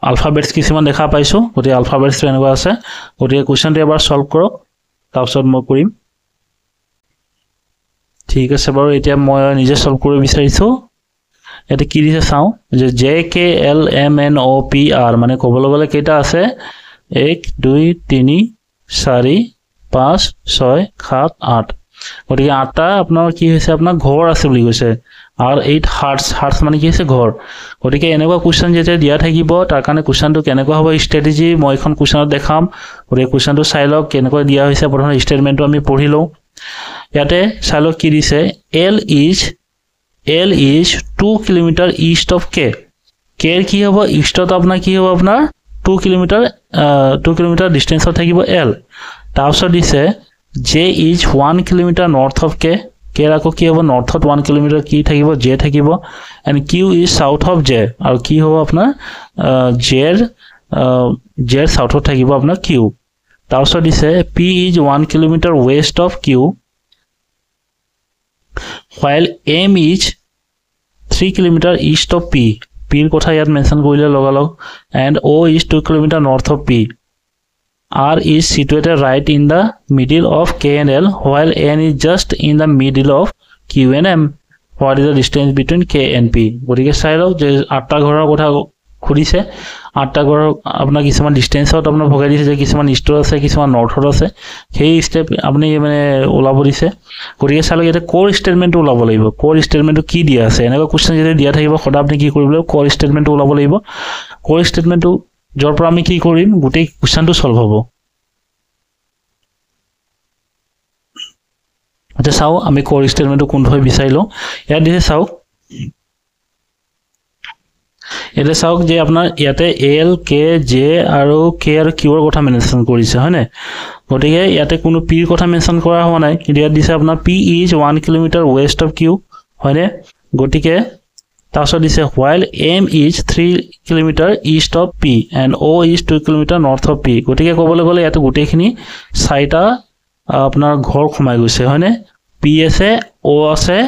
alphabets কিছুমান দেখা পাইছো গতিকে alphabets এনেকুৱা আছে গতিকে কোৱেশ্চনটো এবাৰ সলভ কৰক তাৰপিছত মই কৰিম ঠিক আছে বাৰু এতিয়া মই নিজে সলভ কৰিব বিচাৰিছো এটা কি দিছে চাও যে JKLMNOPR মানে ক'বলৈ গলে কেইটা আছে 1 2 3 4 5 6 7 8 গতিকে 8টা আপোনাৰ কি হৈছে আপোনাৰ ঘৰ আছে বুলি কৈছে আৰু 8 হাৰ্টস মানে কি আছে ঘৰ গতিকে এনেকুৱা কোৱেশ্চন যেতিয়া দিয়া থাকিব তাৰ কাৰণে কোৱেশ্চনটো কেনেকুৱা হ'ব ষ্ট্ৰেটেজি মই এখন কোৱেশ্চনত দেখাম গতিকে কোৱেশ্চনটো চাই লওক কেনেকৈ দিয়া হৈছে প্ৰথম ষ্টেটমেন্টটো আমি পঢ়িলো ইয়াতে চাই লওক কি দিছে L is 2 kilometre east of K K কি হ'ব ইষ্টত আপোনাৰ কি হ'ব আপোনাৰ 2 কিলোমিটাৰ ডিসটেন্সত থাকিব L তাৰপিছত দিছে J is 1 kilometre north of K K আকৌ কি হ'ব নৰ্থত 1 কিলোমিটাৰ কি থাকিব J থাকিব and Q is south of J আৰু কি হ'ব আপোনাৰ J সাউথত থাকিব আপোনাৰ Q তাৰপিছত দিছে P is 1 kilometre west of Q while M is 3 kilometer east of P P কথা ইয়াত মেনশন কৰিলে লগালগ and O is 2 kilometer north of P R is situated right in the middle of K and L while N is just in the middle of Q and M what is the distance between K and P গতিকে চাই লওক যে 8টা ঘৰৰ কথা খুদিছে 8টা ঘৰৰ আপোনাৰ কিছুমান ডিসটেন্সত আপোনাৰ ভগাই দিছে যে কিছুমান ইষ্টৰ আছে কিছুমান নৰ্থত আছে সেই স্টেপ আপুনি মানে ওলাব দিছে গতিকে চাই লওক এটা কোৰ ষ্টেটমেন্ট ওলাব লাগিব কোৰ ষ্টেটমেন্টটো কি দিয়া আছে এনেকুৱা কোৱেশ্চন যদি দিয়া থাকিব সদায় আপুনি কি কৰিব লাগিব কোৰ ষ্টেটমেন্টটো ওলাব লাগিব কোৰ ষ্টেটমেন্টটো যৰ পৰা আমি কি কৰিম গোটেই কোৱেশ্চনটো সলভ হ'ব আচ্ছা চাও আমি কোৰ ষ্টেটমেন্টটো কোনটো হয় বিচাৰিলো ইয়াত দিছে চাওক এটা চাওক যে আপোনাৰ ইয়াতে L K J আৰু K আৰু Q ৰ কথা মেনশন কৰিছে হয় না গতিকে ইয়াতে কোনো P ৰ কথা মেনশন কৰা হোৱা নাই কিন্তু ইয়াত দিছে আপোনাৰ P is 1 kilometre west of Q হয় না গতিকে তাৰপিছত দিছে while M is 3 kilometre east of P and O is 2 kilometre north of P গতিকে ক'বলৈ গ'লে ইয়াতে গোটেইখিনি 4টা আপোনাৰ ঘৰ খমাই গৈছে হয় না P আছে O আছে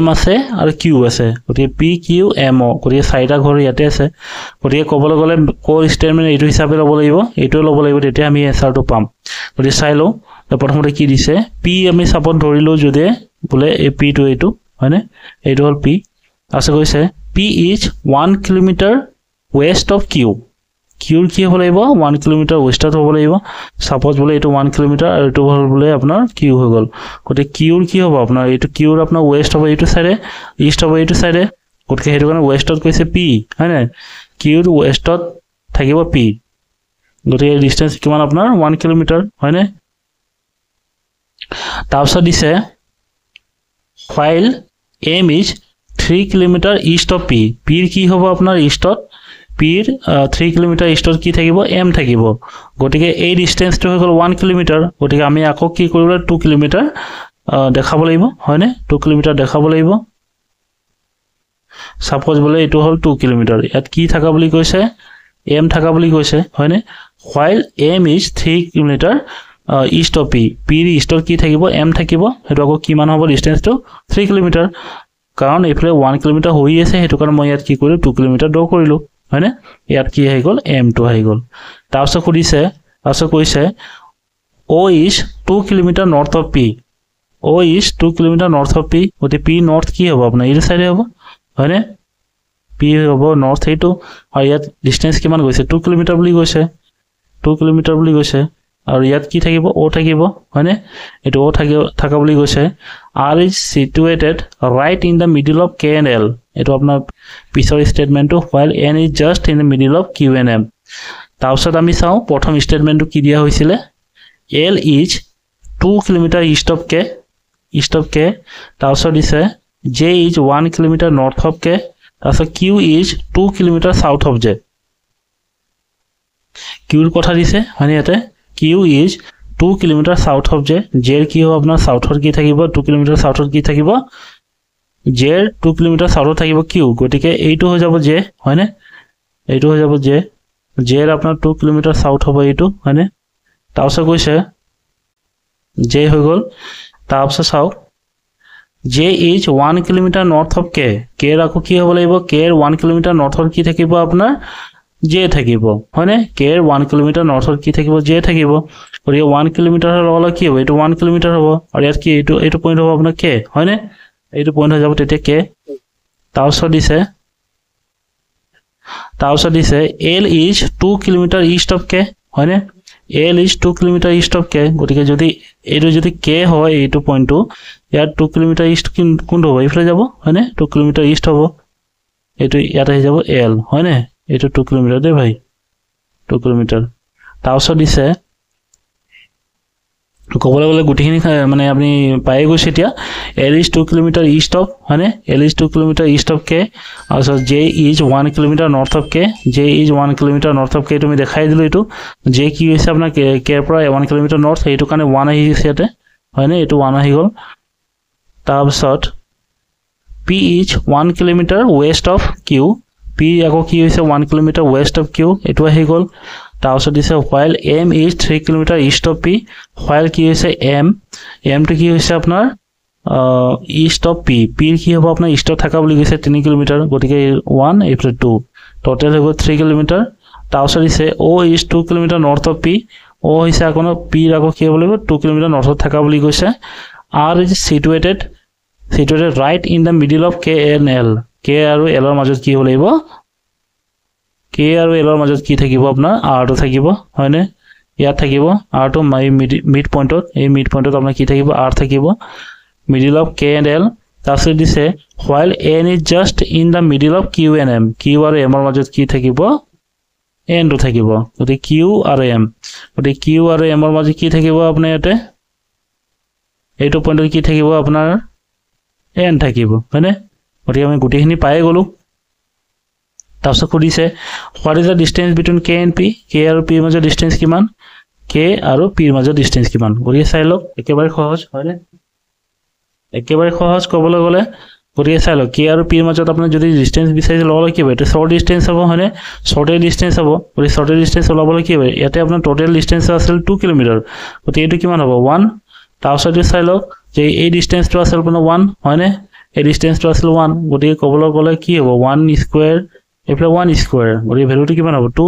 M আছে আৰু Q আছে গতিকে P Q M O গতিকে 4টা ঘৰ ইয়াতে আছে গতিকে ক'বলৈ গ'লে কোৰ ষ্টেটমেন্ট এইটো হিচাপে ল'ব লাগিব এইটো ল'ব লাগিব তেতিয়া আমি এনসাৰটো পাম গতিকে চাই লও প্ৰথমতে কি দিছে P আমি সাপোজ ধৰিলো যদি বলে এই P টো এইটো হয়নে এইটো হল P আছে কৈছে P is 1 kilometre west of Q Q কিউৰ কি হ'ব লাগিব 1 কিলোমিটাৰ ৱেষ্টত হ'ব লাগিব সাপোজ বোলে এইটো 1 কিলোমিটাৰ আৰু এইটো হ'ল বোলে আপোনাৰ কিউ হৈ গ'ল গতে কিউৰ কি হ'ব আপোনাৰ এইটো কিউৰ আপোনাৰ ৱেষ্ট হ'ব এইটো সাইডে ইষ্ট হ'ব এইটো সাইডে গতে হেতু কাৰণে ৱেষ্টত কৈছে পি হয় না কিউৰ ৱেষ্টত থাকিব পি গতে এই ডিসটেন্স কিমান আপোনাৰ 1 কিলোমিটাৰ হয় না তাৰপিছত দিছে while m is 3 kilometer east of p pৰ কি হ'ব আপোনাৰ ইষ্টত pৰ 3 কিলোমিটাৰ ইষ্টত কি থাকিব m থাকিব গটিকে এই ডিসটেন্সটো হৈ গ'ল 1 কিলোমিটাৰ গটিকে আমি আকৌ কি কৰিব 2 কিলোমিটাৰ দেখাব লাগিব হয় না 2 কিলোমিটাৰ দেখাব লাগিব সাপোজ বোলে এটো হল 2 কিলোমিটাৰ ইয়াত কি থাকা বুলি কৈছে m থাকা বুলি কৈছে হয় না while m is 3 kilometer east of p pৰ ইষ্টৰ কি থাকিব m থাকিব হেতু আকৌ কিমান হ'ব ডিসটেন্সটো 3 কিলোমিটাৰ কাৰণ এফালে 1 কিলোমিটাৰ হৈ আছে হেতু কাৰণ মই ইয়াত কি কৰিলো 2 কিলোমিটাৰ ড কৰিলো হয় না ইয়াত কি হৈ গ'ল m2 হৈ গ'ল তাৰপিছত খুদিছে তাৰপিছত কৈছে o is 2 kilometre north of p o is 2 kilometre north of p গতে p নৰ্থ কি হ'ব আপোনাৰ এই সাইডে হ'ব হয় না p হ'ব নৰ্থ এইটো আৰু ইয়াত ডিসটেন্স কিমান গৈছে 2 কিলোমিটাৰ বুলি গৈছে 2 কিলোমিটাৰ বুলি গৈছে আৰু ইয়াত কি থাকিব o থাকিব হয় না এটো o থাকা বুলি কৈছে r is situated right in the middle of k and l এটো আপোনাৰ পিছৰ স্টেটমেন্টটো while n is just in the middle of q and m তাৰপিছত আমি চাও প্ৰথম স্টেটমেন্টটো কি দিয়া হৈছিল l is 2 kilometre east of k তাৰপিছত দিছে j is 1 kilometre north of k তাৰপিছত q is 2 kilometre south of j qৰ কথা দিছে মানে ইয়াতে q is 2 kilometre south of j j কি হ'ব আপোনাৰ সাউথৰ কি থাকিব 2 কিলোমিটাৰ সাউথৰ কি থাকিব j 2 কিলোমিটাৰ সাউথৰ থাকিব q গটিকে এইটো হৈ যাব j হয় না এইটো হৈ যাব j j আপোনাৰ 2 কিলোমিটাৰ সাউথ হ'ব এইটো হয় না তাৰপিছত কৈছে j হৈ গ'ল তাৰপিছত চাও j is 1 kilometre north of k k আকৌ কি হ'ব লাগিব k 1 কিলোমিটাৰ নৰ্থৰ কি থাকিব আপোনাৰ j থাকিব হয় না k 1 কিলোমিটাৰ নৰ্থৰ কি থাকিব j থাকিব আৰু 1 কিলোমিটাৰ হল কি হ'ব এটো 1 কিলোমিটাৰ হ'ব আৰু ইয়াত কি এটো পইণ্ট হ'ব আপোনাৰ k হয় না এটো পইণ্ট হৈ যাব তেতিয়া k তাৰপিছত দিছে l is 2 kilometre east of k হয় না l is 2 kilometre east of k গটিকে যদি এটো যদি k হয় এটো পইণ্টটো ইয়াত 2 কিলোমিটাৰ ইষ্ট কোনটো হ'ব ইফালে যাব হয় না 2 কিলোমিটাৰ ইষ্ট হ'ব এটো ইয়াত আহি যাব l হয় না এটো 2 কিলোমিটাৰ দে ভাই 2 কিলোমিটাৰ তাৰপিছত দিছে কবলে গলে গুটিখিনি মানে আপুনি পাই গৈছে এতিয়া l is 2 kilometre east of হয় না l is 2 kilometre east of k আৰু j is 1 kilometre north of k j is 1 kilometre north of k তুমি দেখাই দিলো এটো j কি হৈছে আপোনাৰ k ৰ পৰা 1 কিলোমিটাৰ নৰ্থ এইটো কাৰণে 1 আহি গৈছে ইয়াতে হয় না এটো 1 আহি গ'ল তাৰপিছত p is 1 kilometre west of q p আকৌ কি হৈছে 1 কিলোমিটাৰ ৱেষ্ট অফ q এটো আহি গ'ল তাৰপিছত দিছে while m is 3 kilometre east of p while কি হৈছে m টো কি হৈছে আপোনাৰ ইষ্ট অফ p p কি হ'ব আপোনাৰ ইষ্টত থাকা বুলি কৈছে 3 কিলোমিটাৰ গটিকে 1 ইফালে 2 টোটাল হৈ গ'ল 3 কিলোমিটাৰ তাৰপিছত দিছে o is 2 kilometre north of p o হৈছে আকৌ p আকৌ কি হ'ব লাগিব 2 কিলোমিটাৰ নৰ্থত থাকা বুলি কৈছে r is situated right in the middle of k and l k আৰু l ৰ মাজত কি হ'ব লাগিব k আৰু l ৰ মাজত কি থাকিব আপোনাৰ r টো থাকিব হয় না ইয়াত থাকিব r টো মিড পইণ্টত এই মিড পইণ্টত আপোনাৰ কি থাকিব r থাকিব middle of k and l তাৰপিছত দিছে while n is just in the middle of q and m q আৰু m ৰ মাজত কি থাকিব n টো থাকিব গতি q আৰু m গতি q আৰু m ৰ মাজত কি থাকিব আপোনাৰ ইয়াতে এইটো পইণ্টত কি থাকিব আপোনাৰ n থাকিব হয় না গতি আমি গুটিখিনি পাই গলো তাৰপিছত খুদিছে what is the distance between k and p k আৰু p ৰ মাজৰ ডিসটেন্স কিমান k আৰু p ৰ মাজৰ ডিসটেন্স কিমান গতিকে চাই লওক একেবাৰে সহজ হয় না একেবাৰে সহজ কবলৈ গলে গতিকে চাই লওক k আৰু p ৰ মাজত আপোনাৰ যদি ডিসটেন্স বিচাৰিছে লবলৈ কি হ'ব এটা শৰ্ট ডিসটেন্স হ'ব হয় না শৰ্টেৰ ডিসটেন্স হ'ব গতিকে শৰ্টেৰ ডিসটেন্স ওলাবলৈ কি হ'ব ইয়াতে আপোনাৰ টোটাল ডিসটেন্স আছিল 2 কিলোমিটাৰ গতিকে এইটো কিমান হ'ব 1 তাৰপিছত চাই লওক যে এই ডিসটেন্সটো আছিল আপোনাৰ 1 হয় না এই ডিসটেন্সটো আছিল 1 গতিকে কবলৈ গলে কি হ'ব 1 স্কয়াৰ এফালে 1 স্কয়াৰ গতিকে ভ্যালুটো কিমান হ'ব 2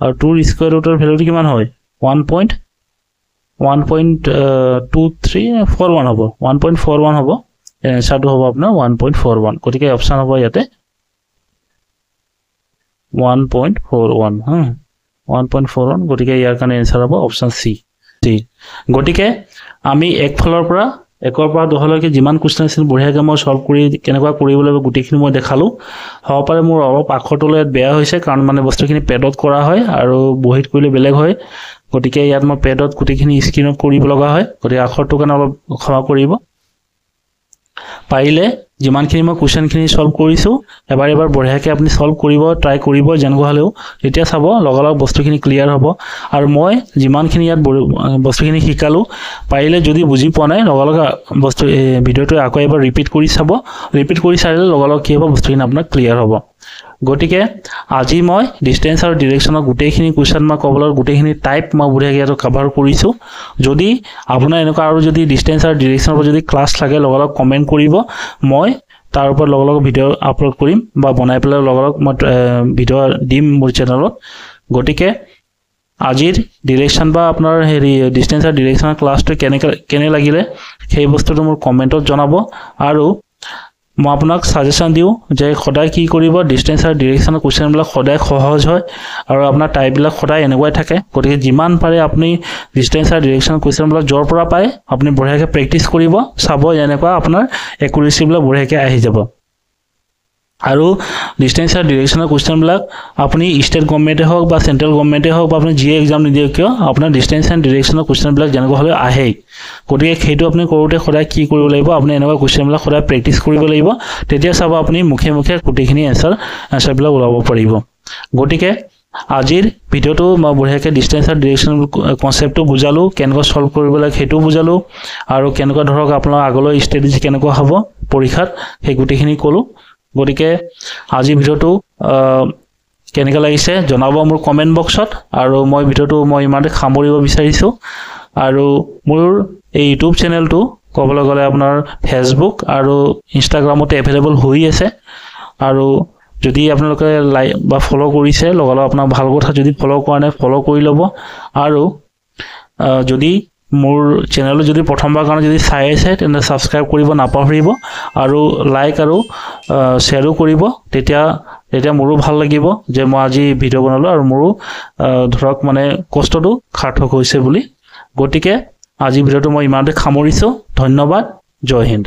আৰু 2 ৰ স্কয়াৰ ৰুটৰ ভ্যালুটো কিমান হয় 1.2341 হ'ব 1.41 হ'ব এনসাৰটো হ'ব আপোনাৰ 1.41 গতিকে অপচন হ'ব ইয়াতে 1.41 1.4 গটিকে ইয়াৰ কাৰণে এনসাৰ হ'ব অপচন সি গটিকে আমি এক ফলৰ পৰা 1 পৰা 10 লৈকে যিমান কোৱেশ্চন আছিল বঢ়িয়াকৈ মই সলভ কৰি কেনেকুৱা কৰিব লাগিব গুটিখিনি মই দেখালো হ'ব পাৰে মোৰ অলপ আখৰটোলে বেয়া হৈছে কাৰণ মানে বস্তুখিনি পেডত কৰা হয় আৰু বহিত কৰিলে বেলেগ হয় গটিকে ইয়াত মই পেডত গুটিখিনি স্ক্ৰিনত কৰিব লগা হয় গটিকে আখৰটো কাৰণে অলপ ক্ষমা কৰিব পাৰিলে যিমানখিনি মই কোৱেশ্চনখিনি সলভ কৰিছো এবাৰ বঢ়িয়াকৈ আপুনি সলভ কৰিব ট্ৰাই কৰিব যেনেকুৱা হলেও তেতিয়া চাব লগালগ বস্তুখিনি ক্লিয়াৰ হ'ব আৰু মই যিমানখিনি ইয়াত বস্তুখিনি শিকালো পাৰিলে যদি বুজি পোৱা নাই লগালগ বস্তু ভিডিওটো আকৌ এবাৰ ৰিপিট কৰি চাব ৰিপিট কৰি চাইলে লগালগ কি হ'ব বস্তুখিনি আপোনাৰ ক্লিয়াৰ হ'ব গটিকে আজি মই ডিসটেন্স আৰু ডিৰেকচনৰ গুটেইখিনি কোৱেশ্চন মই কবলৈ গুটেইখিনি টাইপ মই বুঢ়িয়াকৈ ইয়াত কভাৰ কৰিছো যদি আপোনাৰ এনেকুৱা আৰু যদি ডিসটেন্স আৰু ডিৰেকচনৰ পৰা যদি ক্লাছ লাগে লগালগ কমেন্ট কৰিব মই তাৰ ওপৰত লগালগ ভিডিও আপলোড কৰিম বা বনাই পেলাই লগালগ মই ভিডিও দিম মোৰ চেনেলত গটিকে আজিৰ ডিৰেকচন বা আপোনাৰ হেৰি ডিসটেন্স আৰু ডিৰেকচনৰ ক্লাছটো কেনে লাগিলে সেই বস্তুটো মোৰ কমেন্টত জনাব আৰু মই আপোনাক সাজেশন দিও যে খদাই কি কৰিব ডিসটেন্স আৰু ডিৰেকচনৰ কোৱেশ্চনবিলাক খদাই সহজ হয় আৰু আপোনাৰ টাইপবিলাক খদাই এনেকুৱাই থাকে গতিকে যিমান পাৰে আপুনি ডিসটেন্স আৰু ডিৰেকচনৰ কোৱেশ্চনবিলাক জৰ পৰা পায় আপুনি বঢ়িয়াকৈ প্ৰেক্টিস কৰিব চাব এনেকুৱা আপোনাৰ একুৰেচিবিলাক বঢ়িয়াকৈ আহি যাব আৰু ডিসটেন্স আৰু ডিৰেকচনৰ কোৱেশ্চনবিলাক আপুনি ষ্টেট গভৰ্ণমেণ্টে হওক বা সেন্ট্ৰেল গভৰ্ণমেণ্টে হওক বা আপুনি জিএ এক্সাম নিদিয়ক কিয় আপোনাৰ ডিসটেন্স এণ্ড ডিৰেকচনৰ কোৱেশ্চনবিলাক যেনেকুৱা হলে আহে গতিকে সেইটো আপুনি কৰোতে খদাই কি কৰিব লাগিব আপুনি এনেকুৱা কোৱেশ্চনবিলাক খদাই প্ৰেক্টিস কৰিব লাগিব তেতিয়া চাব আপুনি মুখে মুখে গুটেইখিনি এনসাৰবিলাক ওলাব পাৰিব গতিকে আজিৰ ভিডিওটো মই বঢ়িয়াকৈ ডিসটেন্স আৰু ডিৰেকচন কনসেপ্টটো বুজালো কেনেকৈ সলভ কৰিব লাগে সেইটো বুজালো আৰু কেনেকৈ ধৰক আপোনাৰ আগলৈ ষ্ট্ৰেটেজি কেনেকুৱা হ'ব পৰীক্ষাত সেই গুটেইখিনি ক'লো গতিকে আজি ভিডিওটো কেনেকৈ লাগিছে জনাব মোৰ কমেন্ট বক্সত আৰু মই ভিডিওটো মই ইমানতে সামৰিব বিচাৰিছো আৰু মোৰ এই ইউটিউব চেনেলটো ক'বলৈ গ'লে আপোনাৰ ফেসবুক আৰু ইনষ্টাগ্ৰামতে এভেইলেবল হৈ আছে আৰু যদি আপোনালোকে লাইক বা ফলো কৰিছে লগালগ আপোনাৰ ভাল কথা যদি ফলো কৰা নাই ফলো কৰি ল'ব আৰু যদি মোৰ চেনেলটো যদি প্ৰথমবাৰ কাৰণে যদি চাই আছে তেন্তে সাবস্ক্ৰাইব কৰিব নাপাহৰিব আৰু লাইক আৰু শেয়াৰো কৰিব তেতিয়া মোৰো ভাল লাগিব যে মই আজি ভিডিও বনালো আৰু মোৰো ধৰক মানে কষ্টটো সাৰ্থক হৈছে বুলি গতিকে আজি ভিডিওটো মই ইমানতে সামৰিছো ধন্যবাদ জয় হিন্দ